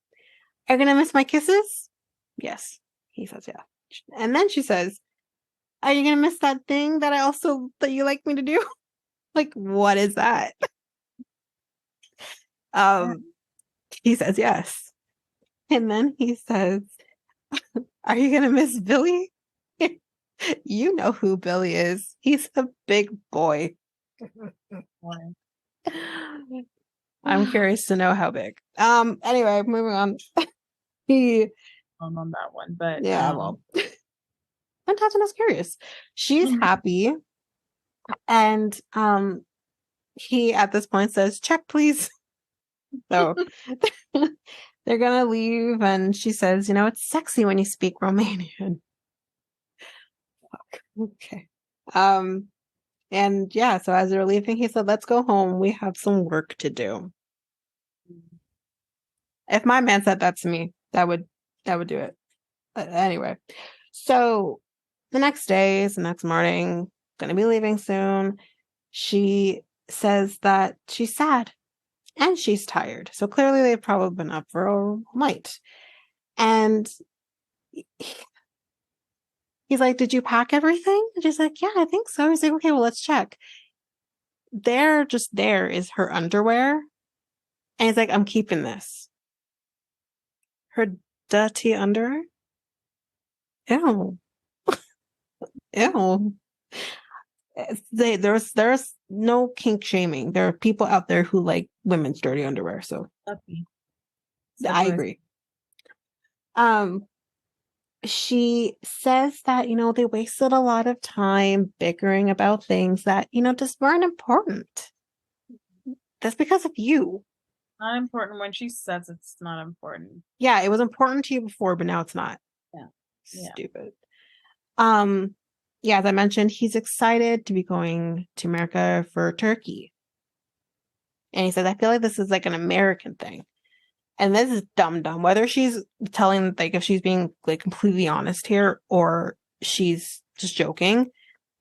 Are you gonna miss my kisses? Yes. He says yeah. And then she says, are you gonna miss that thing that you like me to do? Like, what is that? He says yes. And then he says, are you gonna miss Billy? You know who Billy is. He's a big boy. I'm curious to know how big. Anyway, moving on. I'm on that one, but yeah, well. And Tatiana's curious. She's happy. And he at this point says, check, please. So they're gonna leave, and she says, it's sexy when you speak Romanian. Fuck. Okay. And yeah, so as they're leaving, he said, let's go home. We have some work to do. If my man said that to me, that would do it. Anyway, so the next day is the next morning, gonna be leaving soon. She says that she's sad and she's tired. So clearly they've probably been up for a night. And he's like, did you pack everything? And she's like, yeah, I think so. He's like, okay, well, let's check. There is her underwear. And he's like, I'm keeping this. Her dirty underwear? Ew. Ew. There's no kink shaming. There are people out there who like women's dirty underwear. So I agree. She says that, they wasted a lot of time bickering about things that, just weren't important. That's because of you. Not important when she says it's not important. Yeah, it was important to you before, but now it's not. Yeah. Stupid. Yeah, as I mentioned, he's excited to be going to America for Turkey. And he says, I feel like this is like an American thing. And this is dumb. Whether she's telling, like, if she's being like completely honest here or she's just joking,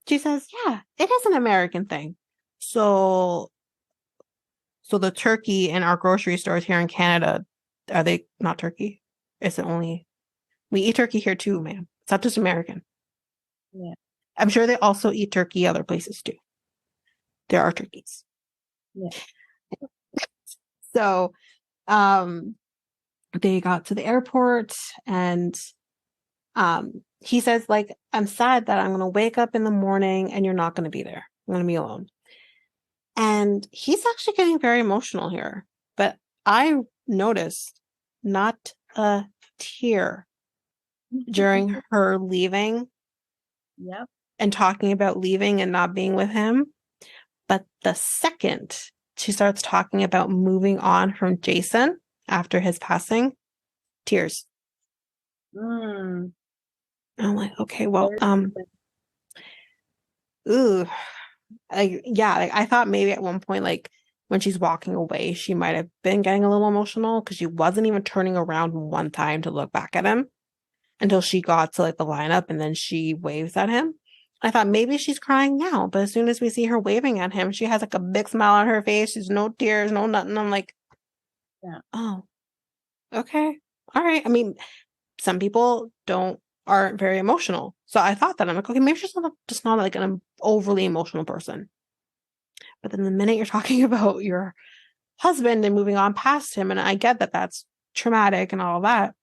she says, yeah, it is an American thing. So the turkey in our grocery stores here in Canada, are they not turkey? Is it only, we eat turkey here too, ma'am. It's not just American. Yeah. I'm sure they also eat turkey other places too. There are turkeys. Yeah. So, they got to the airport and, he says, like, I'm sad that I'm going to wake up in the morning and you're not going to be there. I'm going to be alone. And he's actually getting very emotional here. But I noticed not a tear during her leaving. Yep. And talking about leaving and not being with him. But the second she starts talking about moving on from Jason after his passing, tears. I'm like, okay, well, I thought maybe at one point, like when she's walking away, she might have been getting a little emotional because she wasn't even turning around one time to look back at him until she got to like the lineup and then she waves at him. I thought maybe she's crying now, but as soon as we see her waving at him, she has like a big smile on her face. She's no tears, no nothing. I'm like, yeah. Oh, okay. All right. I mean, some people aren't very emotional. So I thought that I'm like, okay, maybe she's just not like an overly emotional person. But then the minute you're talking about your husband and moving on past him, and I get that that's traumatic and all that,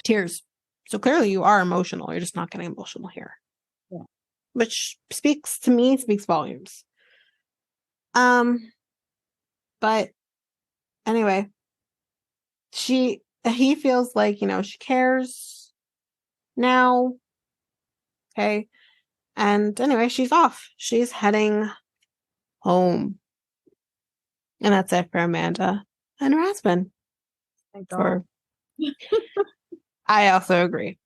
tears. So clearly you are emotional. You're just not getting emotional here. Yeah. Which speaks volumes. But anyway, he feels like, she cares now. Okay. And anyway, she's off. She's heading home. And that's it for Amanda and Razvan. Thank God. I also agree.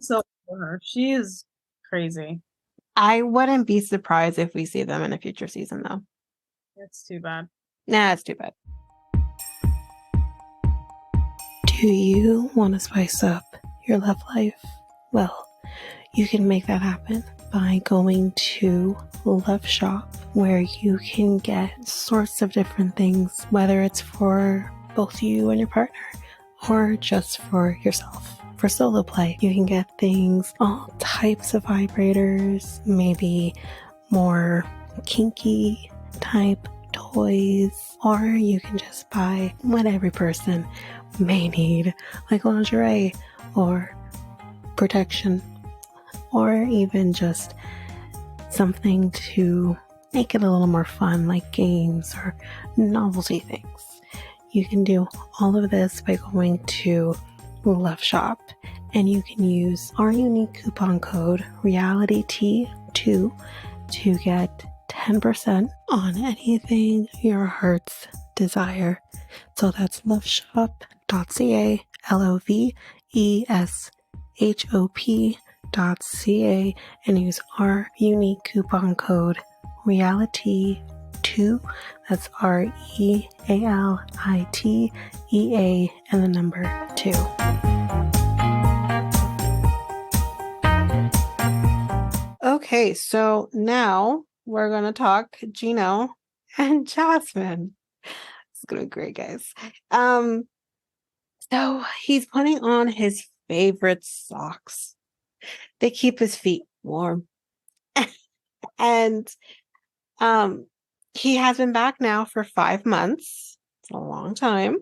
So for her, she is crazy. I wouldn't be surprised if we see them in a future season, though. That's too bad. Nah, it's too bad. Do you want to spice up your love life? Well, you can make that happen by going to Love Shop, where you can get sorts of different things, whether it's for both you and your partner or just for yourself. For solo play, you can get things, all types of vibrators, maybe more kinky type toys, or you can just buy what every person may need, like lingerie or protection, or even just something to make it a little more fun, like games or novelty things. You can do all of this by going to Love Shop, and you can use our unique coupon code REALITYT2 to get 10% on anything your hearts desire. So that's loveshop.com/REALITYT2. loveshop.ca, loveshop.ca, and use our unique coupon code REALITY2. That's REALITEA and the number 2. Okay, so now we're going to talk Gino and Jasmine. It's going to be great, guys. So he's putting on his favorite socks. They keep his feet warm. And he has been back now for 5 months. It's a long time.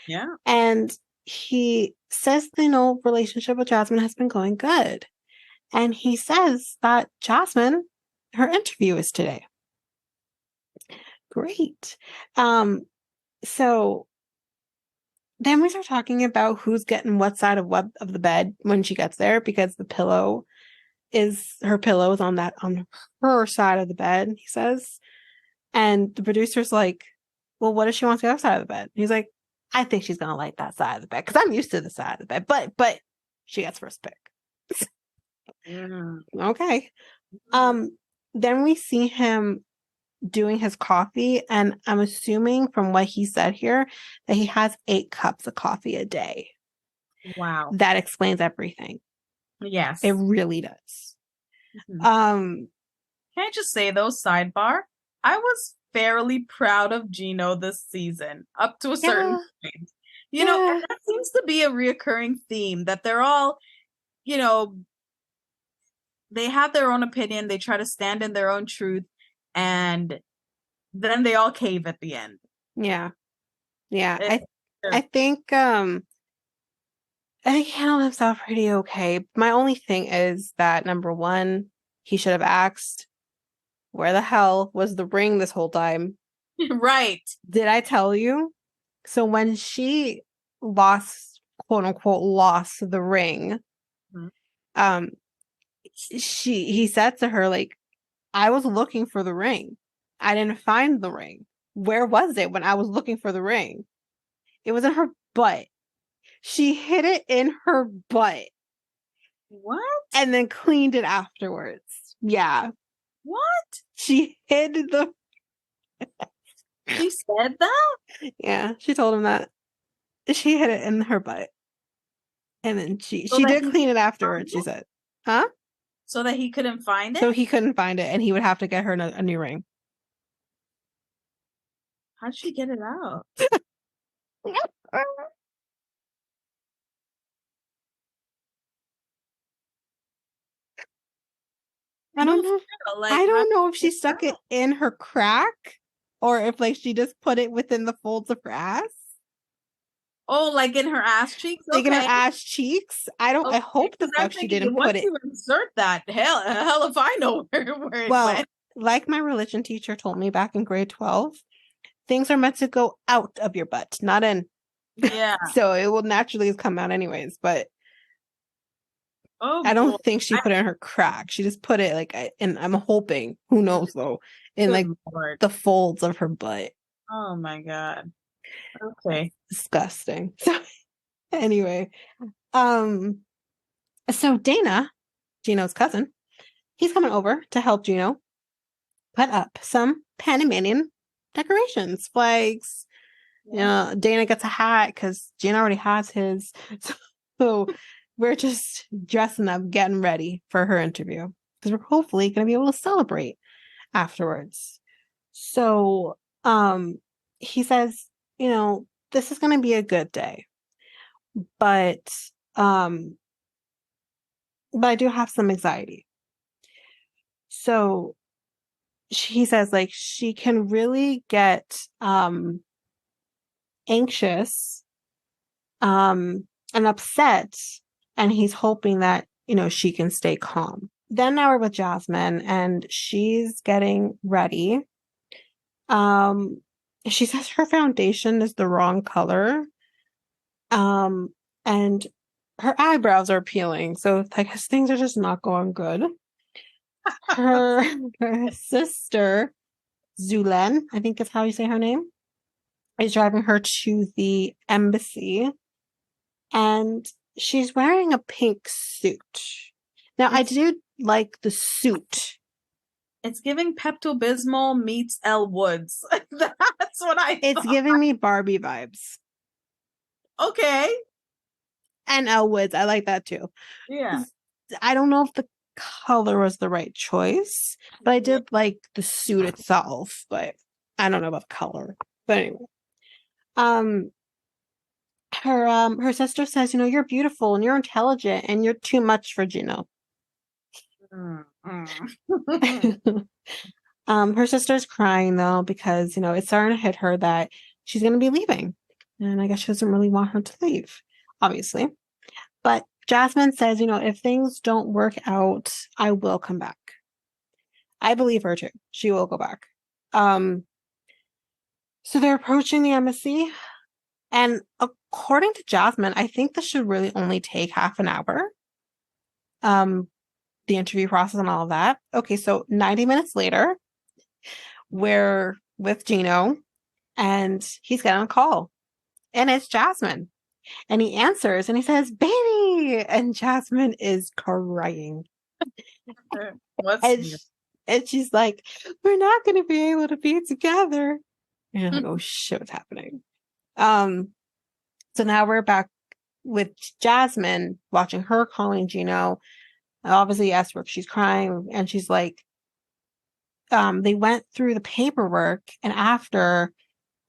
Yeah. And he says the relationship with Jasmine has been going good. And he says that Jasmine, her interview is today. Great. So then we start talking about who's getting what side of the bed when she gets there, because her pillow is on her side of the bed, he says. And the producer's like, well, what if she wants the other side of the bed? And he's like, I think she's gonna like that side of the bed because I'm used to the side of the bed, but she gets first pick. Okay. Then we see him doing his coffee, and I'm assuming from what he said here that he has 8 cups of coffee a day. Wow. That explains everything. Yes. It really does. Mm-hmm. Can I just say though, sidebar, I was fairly proud of Gino this season up to a certain point. You know, and that seems to be a reoccurring theme, that they're all, they have their own opinion, they try to stand in their own truth, and then they all cave at the end. Yeah. I think he handled himself pretty okay. My only thing is that, number one, he should have asked, where the hell was the ring this whole time? Right. Did I tell you? So when she quote unquote lost the ring, he said to her, like, I was looking for the ring. I didn't find the ring. Where was it when I was looking for the ring? It was in her butt. She hid it in her butt. What? And then cleaned it afterwards. Yeah. What? She hid the... She said that? Yeah, she told him that. She hid it in her butt. And then she did clean it afterwards, she said. Huh? So that he couldn't find it? So he couldn't find it, and he would have to get her a new ring. How'd she get it out? I don't know. I don't know if she stuck it in her crack or if she just put it within the folds of her ass. Oh, like in her ass cheeks? Like in her ass cheeks? I hope the fuck she didn't put it. Once you insert that, hell if I know where it went. Like my religion teacher told me back in grade 12, things are meant to go out of your butt, not in. Yeah. So it will naturally come out anyways, but I don't think she put it in her crack. She just put it and I'm hoping, who knows though, in the folds of her butt. Oh my God. Okay. Disgusting. So anyway, so Dana, Gino's cousin, he's coming over to help Gino put up some Panamanian decorations, flags. Yeah. Dana gets a hat because Gino already has his. So we're just dressing up, getting ready for her interview because we're hopefully going to be able to celebrate afterwards. So he says, this is going to be a good day, but I do have some anxiety. So he says, she can really get anxious and upset, and he's hoping that she can stay calm. Then now we're with Jasmine, and she's getting ready. She says her foundation is the wrong color, and her eyebrows are peeling, so things are just not going good. Her sister Zulen, I think is how you say her name, is driving her to the embassy And she's wearing a pink suit. Now, I did like the suit. It's giving Pepto-Bismol meets Elle Woods. That's what I thought. It's giving me Barbie vibes. Okay. And Elle Woods. I like that too. Yeah. I don't know if the color was the right choice, but I did like the suit itself, but I don't know about the color. But anyway. Her sister says, you're beautiful and you're intelligent and you're too much for Gino. Her sister's crying though because it's starting to hit her that she's going to be leaving, and I guess she doesn't really want her to leave, obviously. But Jasmine says, if things don't work out, I will come back. I believe her too. She will go back. So they're approaching the embassy, and according to Jasmine, I think this should really only take half an hour. The interview process and all of that. Okay, so 90 minutes later, we're with Gino, and he's getting a call, and it's Jasmine, and he answers, and he says, "Baby," and Jasmine is crying. And she's like, "We're not going to be able to be together." And you're like, "Oh shit, what's happening?" So now we're back with Jasmine, watching her calling Gino. I obviously asked her if she's crying, and she's like, they went through the paperwork, and after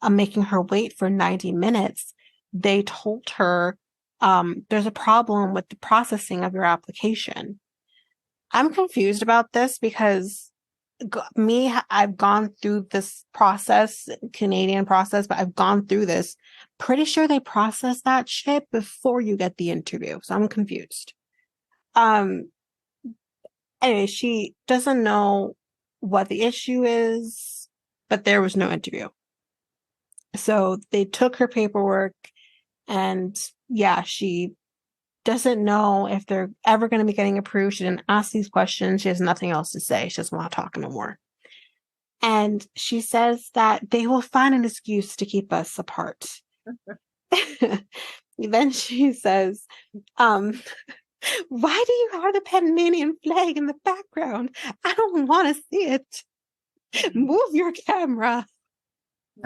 making her wait for 90 minutes, they told her, there's a problem with the processing of your application. I'm confused about this because I've gone through this process, Canadian process, but I've gone through this. Pretty sure they process that shit before you get the interview. So I'm confused. Anyway, she doesn't know what the issue is, but there was no interview. So they took her paperwork, and she doesn't know if they're ever going to be getting approved. She didn't ask these questions. She has nothing else to say. She doesn't want to talk anymore. And she says that they will find an excuse to keep us apart. Then she says, "Why do you have the Panamanian flag in the background? I don't want to see it. Move your camera."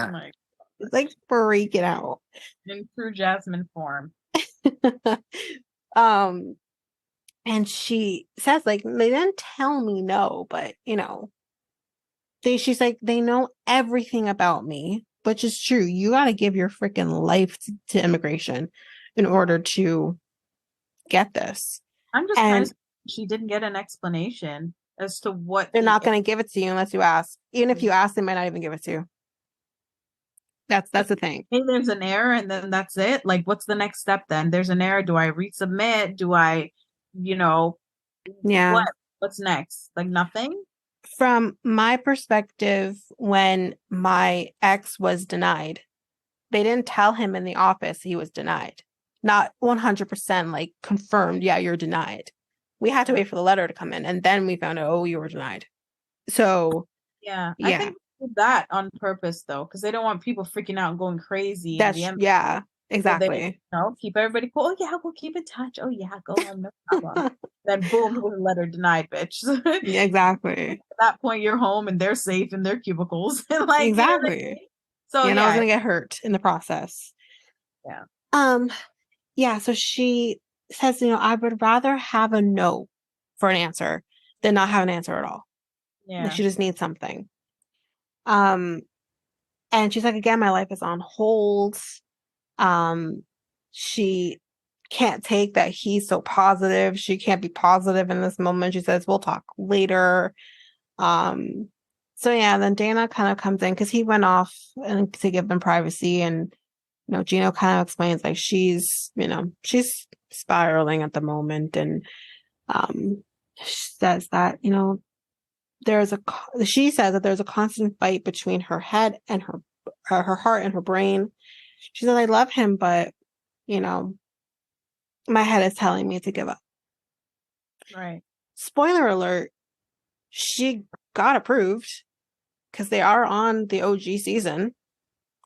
Oh my God. It's like freaking out. In true Jasmine form. And she says, like, they didn't tell me no, but she's like, they know everything about me, which is true. You got to give your freaking life to immigration in order to get this. I'm just kind of she didn't get an explanation as to what they're not going to give it to you unless you ask. Even if you ask, they might not even give it to you. That's the thing. Hey, there's an error, and then that's it. Like, what's the next step then? There's an error. Do I resubmit? Do I, what's next? Like, nothing? From my perspective, when my ex was denied, they didn't tell him in the office he was denied. Not 100% like confirmed, yeah, you're denied. We had to wait for the letter to come in, and then we found out, oh, you were denied. So, I think they did that on purpose, though, because they don't want people freaking out and going crazy. Exactly. So keep everybody cool. Oh, yeah, we'll keep in touch. Oh, yeah, go on, no problem. Then boom, the letter denied, bitch. Yeah, exactly. At that point, you're home and they're safe in their cubicles. Like, exactly. So I was gonna get hurt in the process. Yeah. So she says, I would rather have a no for an answer than not have an answer at all. Yeah. Like, she just needs something. And she's like, again, my life is on hold. She can't take that he's so positive. She can't be positive in this moment. She says, we'll talk later. Then Dana kind of comes in because he went off and to give them privacy, and Gino kind of explains like she's spiraling at the moment, and she says that she says that there's a constant fight between her head and her heart and her brain. She says, I love him, but my head is telling me to give up. Right. Spoiler alert, she got approved because they are on the OG season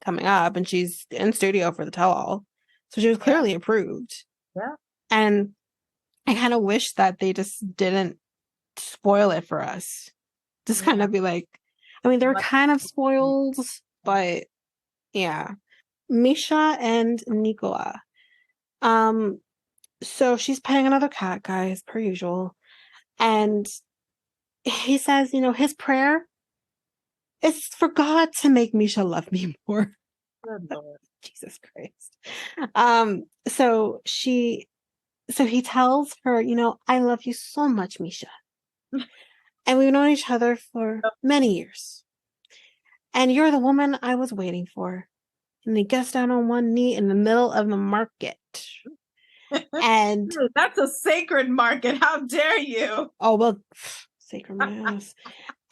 coming up, and she's in studio for the tell-all. So she was clearly approved. Yeah. And I kind of wish that they just didn't spoil it for us. Just kind of be like, I mean, they're kind of spoiled, but yeah. Misha and Nicola. So she's petting another cat, guys, per usual. And he says, his prayer is for God to make Misha love me more. Jesus Christ. So he tells her, I love you so much, Misha. And we've known each other for many years. And you're the woman I was waiting for. And he gets down on one knee in the middle of the market. And that's a sacred market. How dare you? Oh, well, sacred mass.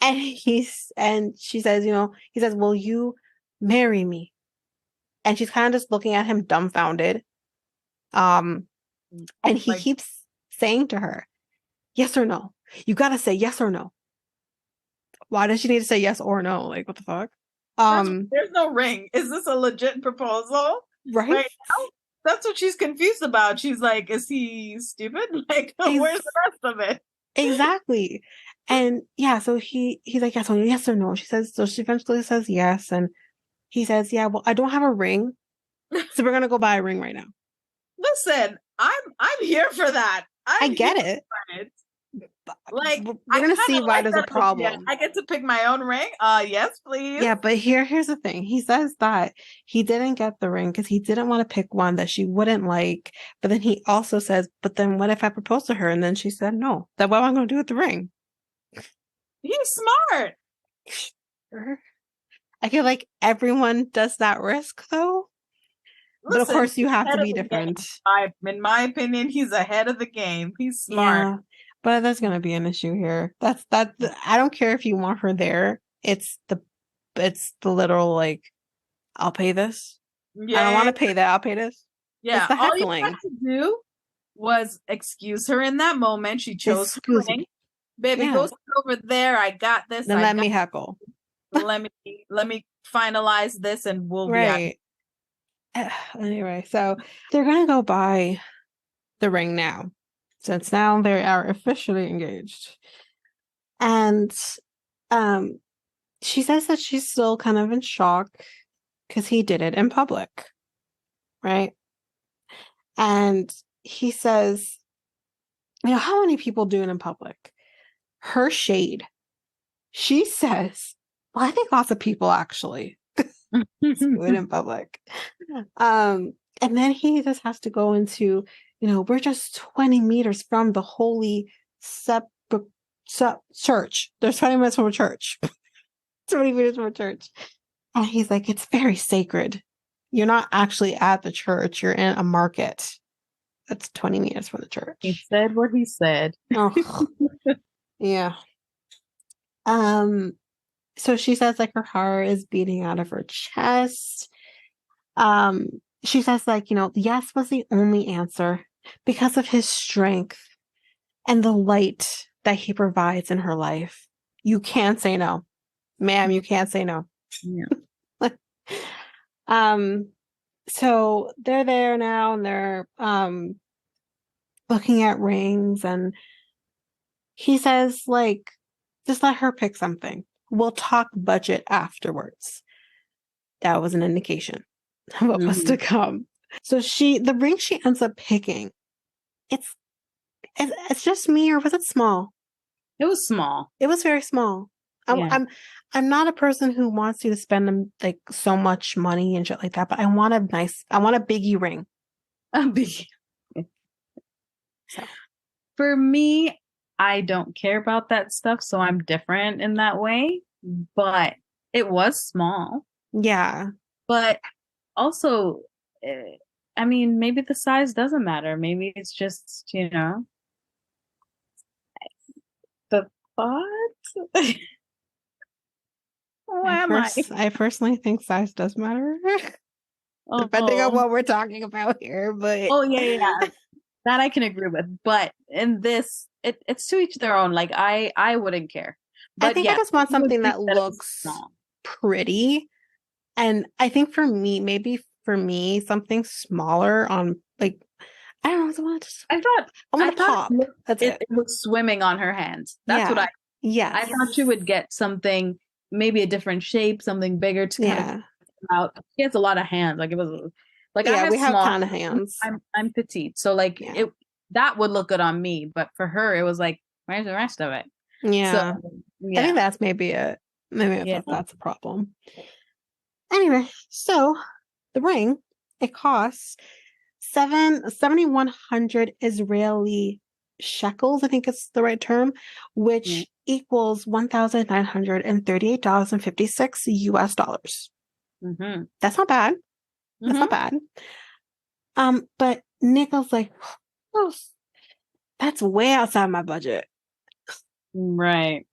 And she says, he says, will you marry me? And she's kind of just looking at him dumbfounded. And he keeps saying to her, yes or no. You got to say yes or no. Why does she need to say yes or no? Like, what the fuck? There's no ring. Is this a legit proposal? Right? That's what she's confused about. She's like, is he stupid? Like, where's the rest of it? Exactly. And yeah, so he's like, yes or no. She says, so she eventually says yes. And he says, yeah, well, I don't have a ring. So we're going to go buy a ring right now. Listen, I'm here for that. I get it. Like, we're going to see why there's a problem. I get to pick my own ring. Yes, please. Yeah, but here's the thing. He says that he didn't get the ring because he didn't want to pick one that she wouldn't like. But then he also says, but then what if I propose to her? And then she said no. Then what am I going to do with the ring? He's smart. Sure. I feel like everyone does that risk, though. Listen, but of course, you have to be different. In my opinion, he's ahead of the game. He's smart. Yeah, but there's going to be an issue here. That's that. I don't care if you want her there. It's the literal, like, I'll pay this. Yeah, I don't want to pay that. I'll pay this. Yeah, it's the heckling. All you had to do was excuse her in that moment. She chose to ring. Baby, go sit over there. I got this. Then let me heckle. let me finalize this, and we'll be right. Anyway, so they're gonna go buy the ring now, since now they are officially engaged. And she says that she's still kind of in shock because he did it in public, right? And he says, how many people do it in public? Her shade. She says, well, I think lots of people actually do it in public. And then he just has to go into, we're just 20 meters from the holy church. There's 20 minutes from a church. 20 meters from a church. And he's like, it's very sacred. You're not actually at the church. You're in a market. That's 20 meters from the church. He said what he said. Oh. Yeah. So she says, like, her heart is beating out of her chest. She says, like, yes was the only answer because of his strength and the light that he provides in her life. You can't say no. Ma'am, you can't say no. Yeah. So they're there now and they're looking at rings, and he says, like, just let her pick something. We'll talk budget afterwards. That was an indication of what was to come. So the ring she ends up picking, it's just me, or was it small? It was small. It was very small. I'm not a person who wants you to spend like so much money and shit like that, but I want a biggie ring. A biggie. So. For me, I don't care about that stuff, so I'm different in that way. But it was small. Yeah. But also, I mean, maybe the size doesn't matter. Maybe it's just, the thought. I personally think size does matter. Depending on what we're talking about here. But yeah. That I can agree with. But in this, it's to each their own. Like, I wouldn't care. But I think I just want something that looks pretty. And I think for me, maybe for me something smaller on like I don't know. I thought pop. That's it. It was swimming on her hands. That's what I. Yes. I thought she would get something, maybe a different shape, something bigger to kind of come out. She has a lot of hands. Like it was like I have we have small kind of hands. I'm petite, so like it that would look good on me, but for her it was like, where's the rest of it? Yeah. So, I think that's maybe it. Maybe that's a problem. Anyway, so the ring, it costs 7,100 Israeli shekels, I think it's the right term, which equals $1,938.56 US dollars. Mm-hmm. That's not bad. That's not bad. But Nicola's like, oh, that's way outside my budget. Right.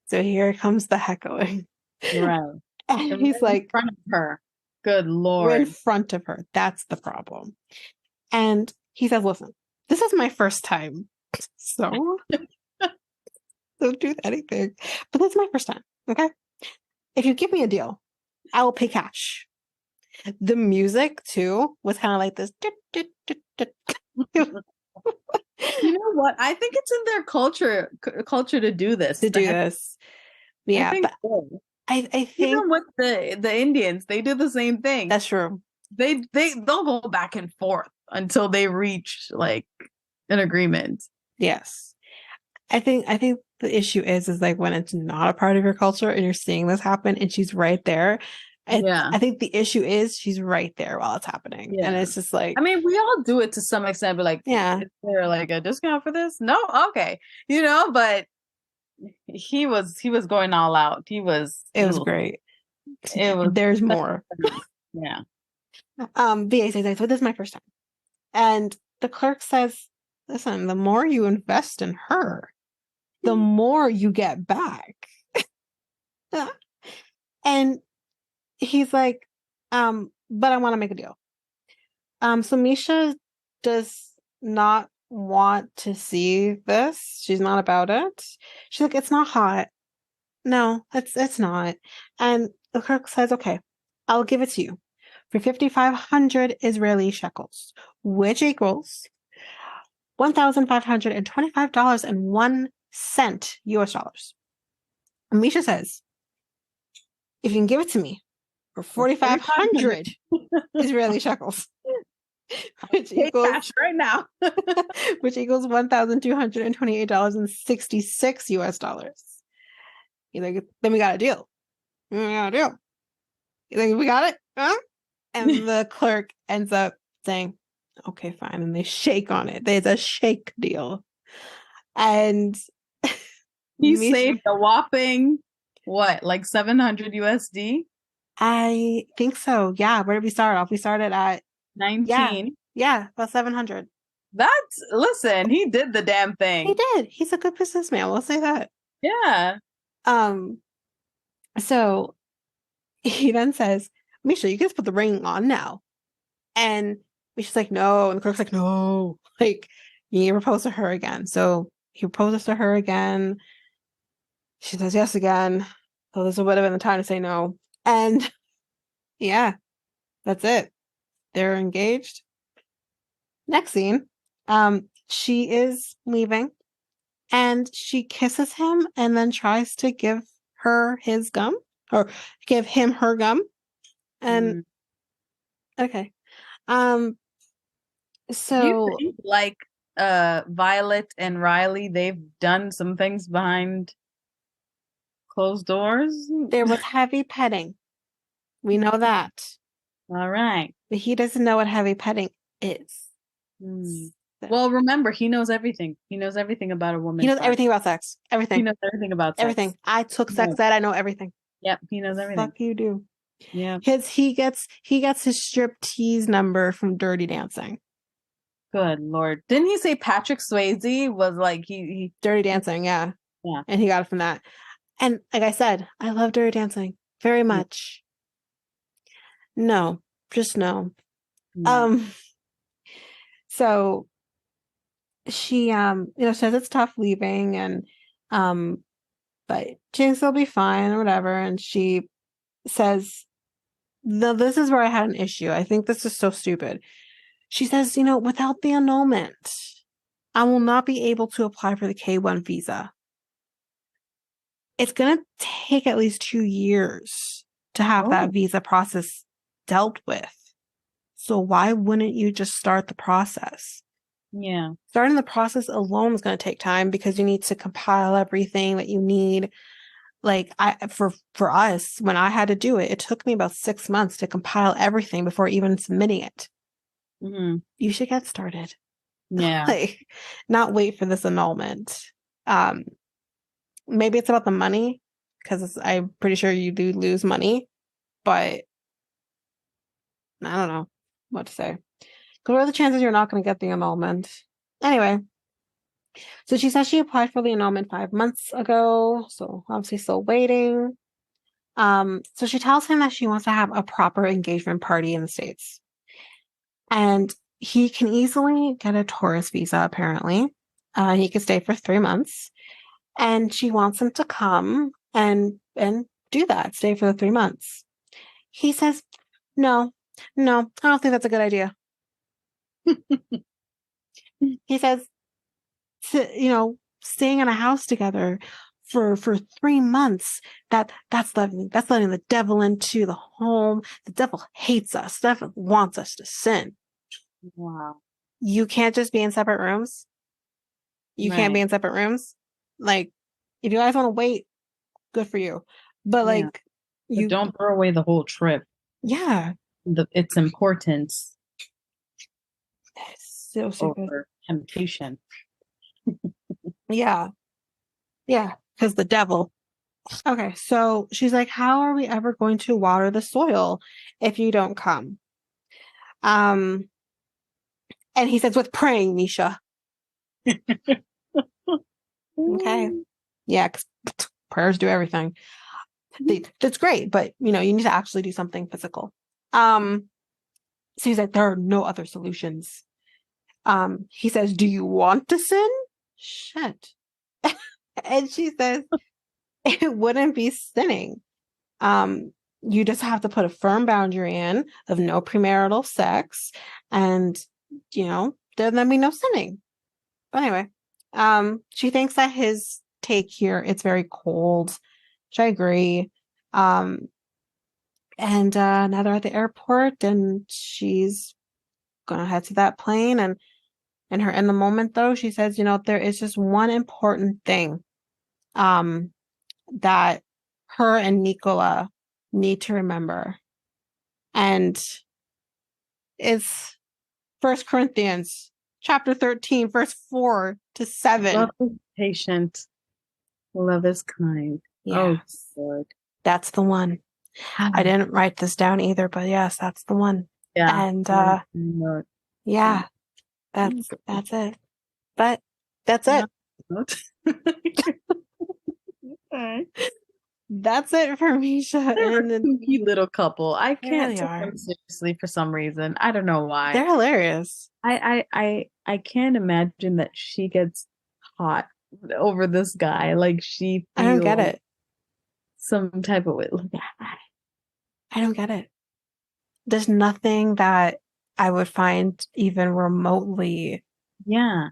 So here comes the heckling. Right. And he's like, in front of her. Good Lord. We're in front of her. That's the problem. And he says, listen, this is my first time. So don't do anything. But this is my first time. Okay. If you give me a deal, I will pay cash. The music too was kind of like this. You know what? I think it's in their culture to do this. Yeah. I think even with the Indians, they do the same thing. That's true. They'll go back and forth until they reach like an agreement. Yes. I think the issue is like when it's not a part of your culture and you're seeing this happen and she's right there. I think the issue is she's right there while it's happening. Yeah. And it's just like, I mean, we all do it to some extent, but like, is there like a discount for this? No? Okay. But he was going all out. It was great. There's more. Yeah. VA says, so this is my first time. And the clerk says, listen, the more you invest in her, the more you get back. And he's like, but I want to make a deal. So Misha does not want to see this. She's not about it. She's like, it's not hot. No, it's not. And the clerk says, okay, I'll give it to you for 5,500 Israeli shekels, which equals $1,525.01 US dollars. And Misha says, if you can give it to me for 4,500 Israeli shekels, which equals cash right now, which equals $1,228.66 US dollars. He's like, then we got a deal. He's like, we got it? Huh? And the clerk ends up saying, okay, fine. And they shake on it. There's a shake deal. And he saved a whopping, what, like 700 USD? I think so. Yeah. Where did we start off? We started at 19. Yeah, about 700. Listen, he did the damn thing. He did. He's a good businessman. We'll say that. Yeah. So he then says, Misha, you can just put the ring on now. And Misha's like, no. And the clerk's like, no. Like, you propose to her again. So he proposes to her again. She says yes again. So this would have been the time to say no. And yeah, that's it. They're engaged. Next scene, she is leaving and she kisses him and then tries to give her his gum or give him her gum. And okay. So do you think, like Violet and Riley, they've done some things behind closed doors? There was heavy petting. We know that. All right. But he doesn't know what heavy petting is. Well, remember, he knows everything. He knows everything about a woman. He knows everything about sex. Everything. He knows everything about sex. Everything. I took sex ed. I know everything. Yep, he knows everything. Fuck you do. Yeah. He gets his striptease number from Dirty Dancing. Good Lord. Didn't he say Patrick Swayze was like he Dirty Dancing, yeah. Yeah. And he got it from that. And like I said, I love Dirty Dancing very much. No, just no. So she says it's tough leaving and but she thinks they'll be fine or whatever, and she says this is where I had an issue. I think this is so stupid. She says, without the annulment, I will not be able to apply for the K1 visa. It's going to take at least 2 years to have that visa process dealt with. So why wouldn't you just start the process? Yeah. Starting the process alone is going to take time because you need to compile everything that you need. Like for us, when I had to do it, it took me about 6 months to compile everything before even submitting it. Mm-hmm. You should get started. Yeah. Like, not wait for this annulment. Maybe it's about the money, because I'm pretty sure you do lose money, but I don't know what to say. Because what are the chances you're not going to get the annulment? Anyway, so she says she applied for the annulment 5 months ago, so obviously still waiting. So she tells him that she wants to have a proper engagement party in the States. And he can easily get a tourist visa, apparently. He could stay for 3 months. And she wants him to come and do that, stay for the 3 months. He says, no, I don't think that's a good idea. He says, staying in a house together for 3 months, that's letting the devil into the home. The devil hates us. The devil wants us to sin. Wow. You can't just be in separate rooms. You can't be in separate rooms. Like, if you guys want to wait, good for you. But like, but don't throw away the whole trip. Yeah. Its importance. It's so stupid. Over temptation. Yeah. Because the devil. Okay, so she's like, how are we ever going to water the soil if you don't come? And he says, with praying, Misha. Okay. Yeah, because prayers do everything. That's great, but you need to actually do something physical. So he's like, there are no other solutions. He says, do you want to sin? Shit. And she says, it wouldn't be sinning. You just have to put a firm boundary in of no premarital sex, and there'll be no sinning. But anyway, she thinks that his take here, it's very cold, which I agree. And now they're at the airport, and she's gonna head to that plane, and in the moment though, she says, there is just one important thing that her and Nicola need to remember. And it's 1 Corinthians chapter 13, verse 4 to 7. Love is patient. Love is kind. Yeah. Oh, Lord. That's the one. I didn't write this down either, but yes, that's the one. Yeah. And yeah, that's it. But that's it. Okay. That's it for Misha. They're a kooky little couple. I can't take them seriously for some reason. I don't know why. They're hilarious. I can't imagine that she gets hot over this guy. Like she feels I don't get it. Some type of way. I don't get it. There's nothing that I would find even remotely. Yeah.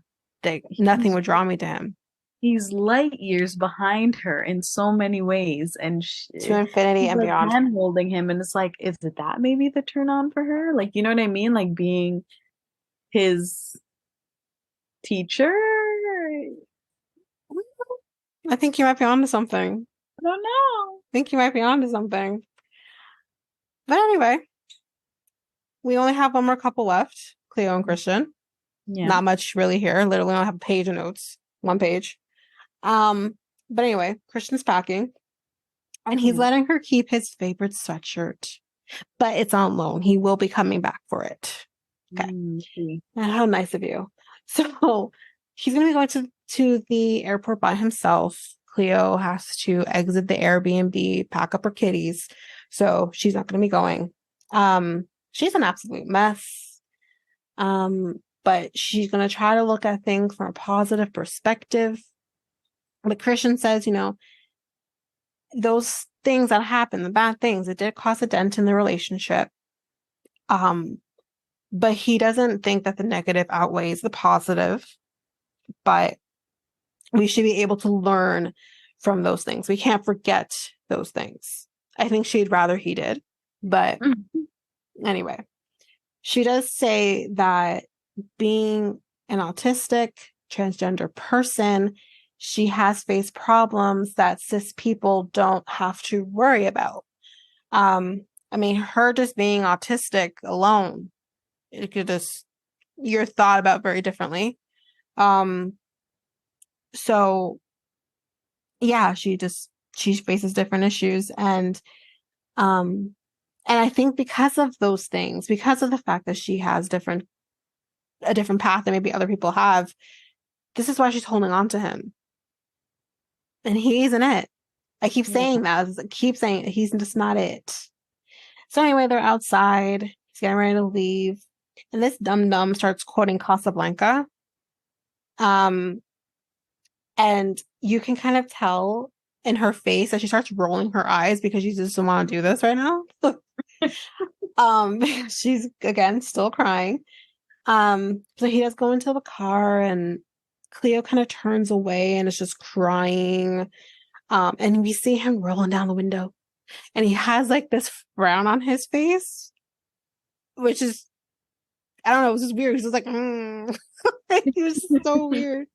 Nothing would draw me to him. He's light years behind her in so many ways, and to infinity and beyond. Hand holding him, and it's like, is it that maybe the turn on for her? Like, you know what I mean? Like being his teacher. I think you might be onto something. I don't know. I think you might be onto something. But anyway, we only have one more couple left, Cleo and Christian. Yeah. Not much really here. Literally only have a page of notes. 1 page. But anyway, Christian's packing. And he's letting her keep his favorite sweatshirt. But it's on loan. He will be coming back for it. Okay. And how nice of you. So he's going to be going to the airport by himself. Cleo has to exit the Airbnb, pack up her kitties. So she's not going to be going. She's an absolute mess. But she's going to try to look at things from a positive perspective. But Christian says, those things that happen, the bad things, it did cause a dent in the relationship. But he doesn't think that the negative outweighs the positive. But we should be able to learn from those things. We can't forget those things. I think she'd rather he did. But anyway, she does say that being an autistic, transgender person, she has faced problems that cis people don't have to worry about. I mean, her just being autistic alone, it could just, you're thought about very differently. So yeah, she faces different issues. And I think because of those things, because of the fact that she has a different path than maybe other people have, this is why she's holding on to him. And he isn't it. I keep saying that. I keep saying it. He's just not it. So anyway, they're outside. He's getting ready to leave. And this dum-dum starts quoting Casablanca. And you can kind of tell in her face that she starts rolling her eyes because she doesn't want to do this right now. She's, again, still crying. So he does go into the car and Cleo kind of turns away and is just crying. And we see him rolling down the window and he has like this frown on his face, which is, I don't know, it was just weird. He's just like, It was so weird.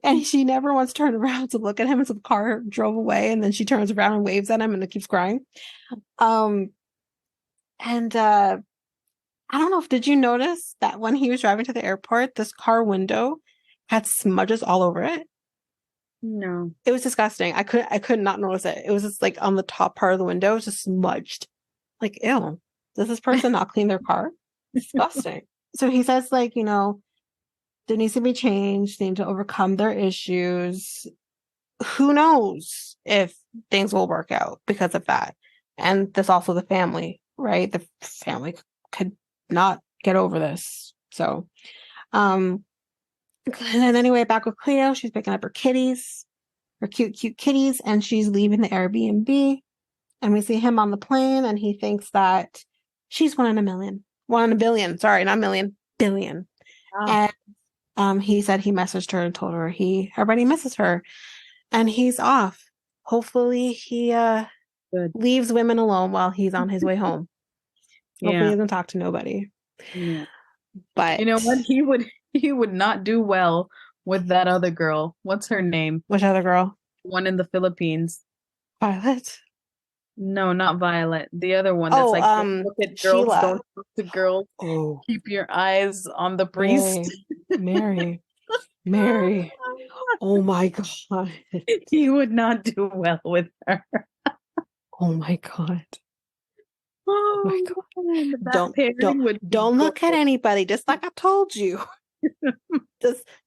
And she never once turned around to look at him until the car drove away. And then she turns around and waves at him and it keeps crying. I don't know did you notice that when he was driving to the airport, this car window had smudges all over it? No. It was disgusting. I could not notice it. It was just like on the top part of the window, it was just smudged. Like, ew. Does this person not clean their car? Disgusting. So he says, like, you know, there needs to be change. They need to overcome their issues. Who knows if things will work out because of that. And there's also the family, right? The family could not get over this. So, and then anyway, back with Cleo, she's picking up her kitties, her cute kitties, and she's leaving the Airbnb. And we see him on the plane, and he thinks that she's one in a million. 1 in a billion. Sorry, not million. Billion. Wow. And he said he messaged her and told her he already misses her. And he's off. Hopefully he leaves women alone while he's on his way home. Hopefully he doesn't talk to nobody. Yeah. But you know what? He would not do well with that other girl. What's her name? Which other girl? One in the Philippines. Violet? No, not Violet. The other one that's like, don't look at girls, Sheila. don't talk to girls. Oh. Keep your eyes on the priest. Mary. Oh my God. He would not do well with her. Oh my God. Oh my God. Don't look at anybody, just like I told you.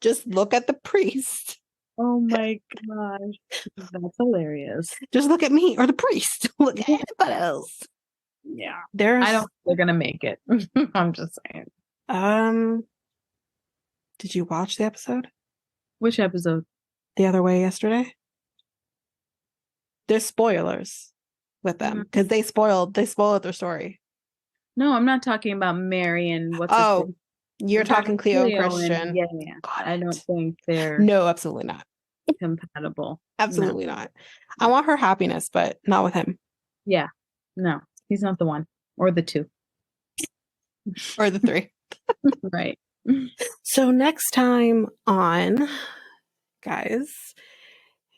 just look at the priest. Oh my gosh. That's hilarious. Just look at me or the priest. Look at anybody else. Yeah. I don't think they're gonna make it. I'm just saying. Did you watch the episode? Which episode? The Other Way yesterday. There's spoilers with them because they spoiled their story. No, I'm not talking about Mary and what's you're talking Cleo and Christian. Yeah. I don't think they're no, absolutely not compatible. Absolutely not. I want her happiness, but not with him. Yeah. No, he's not the one or the two or the three. Right. So next time on, guys,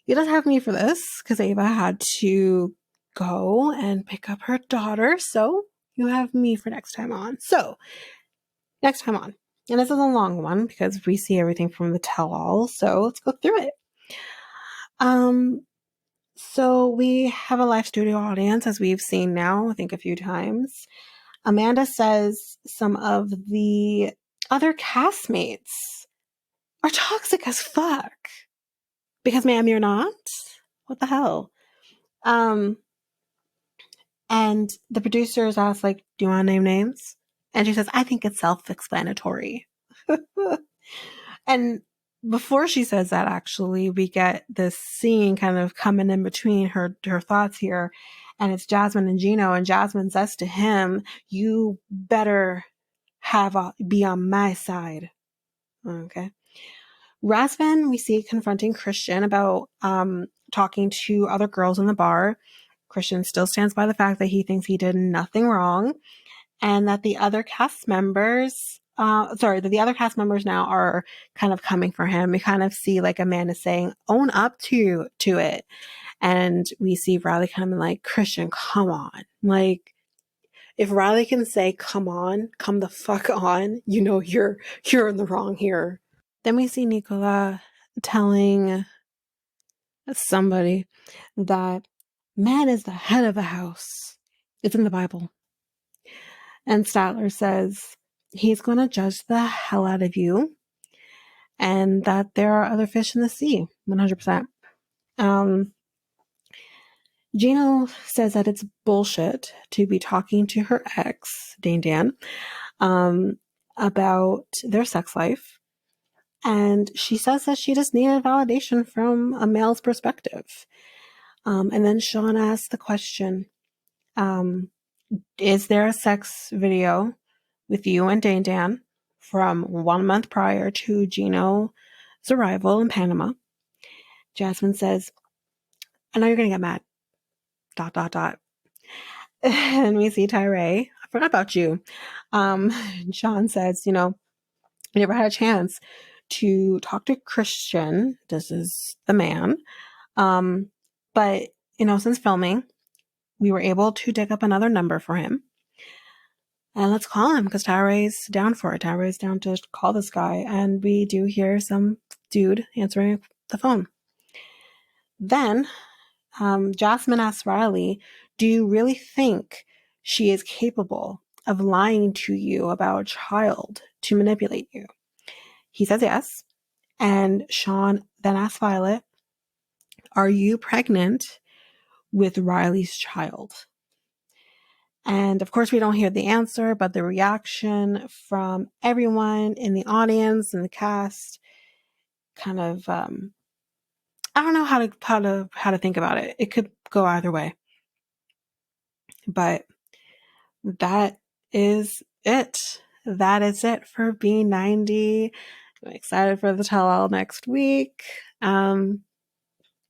you don't have me for this because Ava had to go and pick up her daughter. So you have me for next time on. So next time on, and this is a long one because we see everything from the tell-all. So let's go through it. So we have a live studio audience, as we've seen now, I think a few times. Amanda says some of the other castmates are toxic as fuck. Because, ma'am, you're not? What the hell? And the producers ask, like, do you want to name names? And she says, I think it's self-explanatory. And before she says that, actually, we get this scene kind of coming in between her thoughts here. And it's Jasmine and Gino. And Jasmine says to him, you better be on my side. Okay. Razvan, we see confronting Christian about talking to other girls in the bar. Christian still stands by the fact that he thinks he did nothing wrong, and that the other cast members, now are kind of coming for him. We kind of see like Amanda saying, own up to it. And we see Riley coming like, Christian, come on. Like, if Riley can say, come on, come the fuck on, you know, you're in the wrong here. Then we see Nicola telling somebody that man is the head of a house. It's in the Bible. And Statler says he's going to judge the hell out of you and that there are other fish in the sea, 100%. Gino says that it's bullshit to be talking to her ex, Dan, about their sex life. And she says that she just needed validation from a male's perspective. And then Sean asks the question, is there a sex video with you and Dan from 1 month prior to Gino's arrival in Panama? Jasmine says, I know you're going to get mad. ... And we see Tyree. I forgot about you. Sean says, you know, I never had a chance to talk to Christian. This is the man. But, you know, since filming, we were able to dig up another number for him. And let's call him because Tyree's down for it. Tyree's down to call this guy. And we do hear some dude answering the phone. Then Jasmine asks Riley, do you really think she is capable of lying to you about a child to manipulate you? He says yes. And Sean then asks Violet, are you pregnant with Riley's child? And of course, we don't hear the answer, but the reaction from everyone in the audience and the cast kind of, I don't know how to think about it. It could go either way. But that is it. That is it for B90. I'm excited for the tell-all next week. But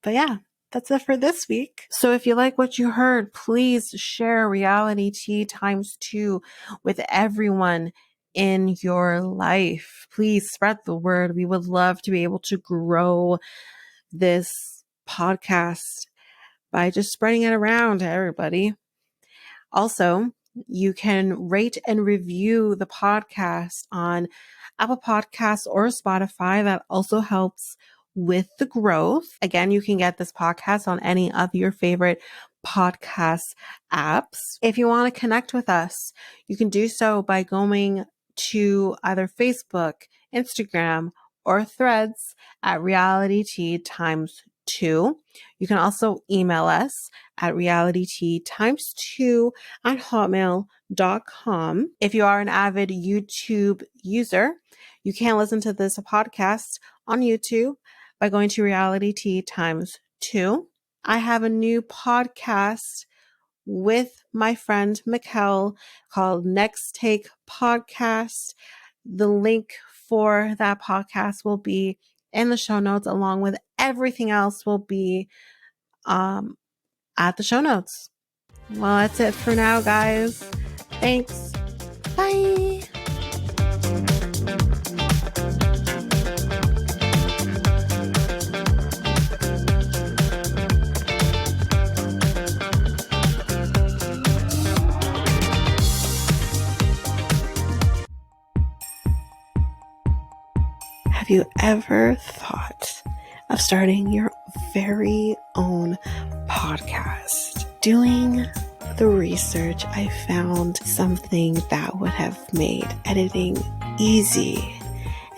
yeah, that's it for this week. So if you like what you heard, please share Reality Tea ×2 with everyone in your life. Please spread the word. We would love to be able to grow this podcast by just spreading it around to everybody. Also, you can rate and review the podcast on Apple Podcasts or Spotify. That also helps with the growth. Again, you can get this podcast on any of your favorite podcast apps. If you want to connect with us, you can do so by going to either Facebook, Instagram, or Threads at Reality Tea ×2. You can also email us at realitytea2@hotmail.com. If you are an avid YouTube user, you can listen to this podcast on YouTube by going to Reality Tea ×2. I have a new podcast with my friend Mikkel called Next Take Podcast. The link for that podcast will be in the show notes, along with everything else will be at the show notes. Well, that's it for now, guys. Thanks. Bye. Have you ever thought of starting your very own podcast? Doing the research, I found something that would have made editing easy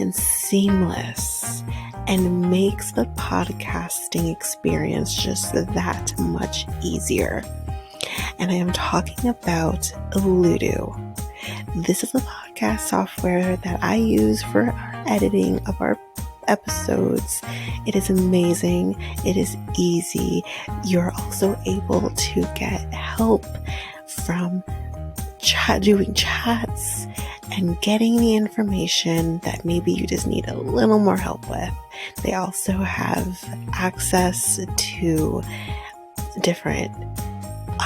and seamless and makes the podcasting experience just that much easier. And I am talking about Ludo. This is a podcast software that I use for our editing of our episodes. It is amazing. It is easy. You're also able to get help from doing chats and getting the information that maybe you just need a little more help with. They also have access to different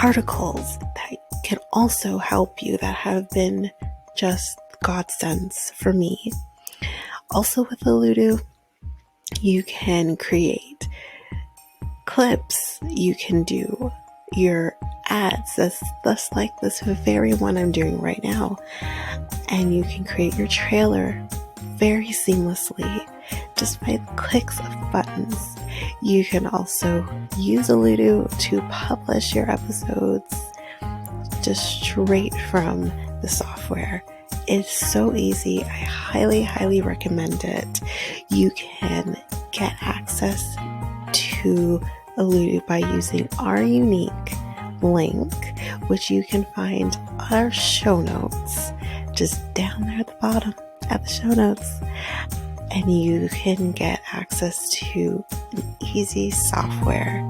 articles that can also help you, that have been just godsends for me. Also with Oludu, you can create clips, you can do your ads, that's like this very one I'm doing right now, and you can create your trailer very seamlessly just by the clicks of buttons. You can also use Oludu to publish your episodes just straight from the software. It's so easy. I highly recommend it. You can get access to Oludu by using our unique link, which you can find on our show notes, just down there at the bottom at the show notes. And you can get access to an easy software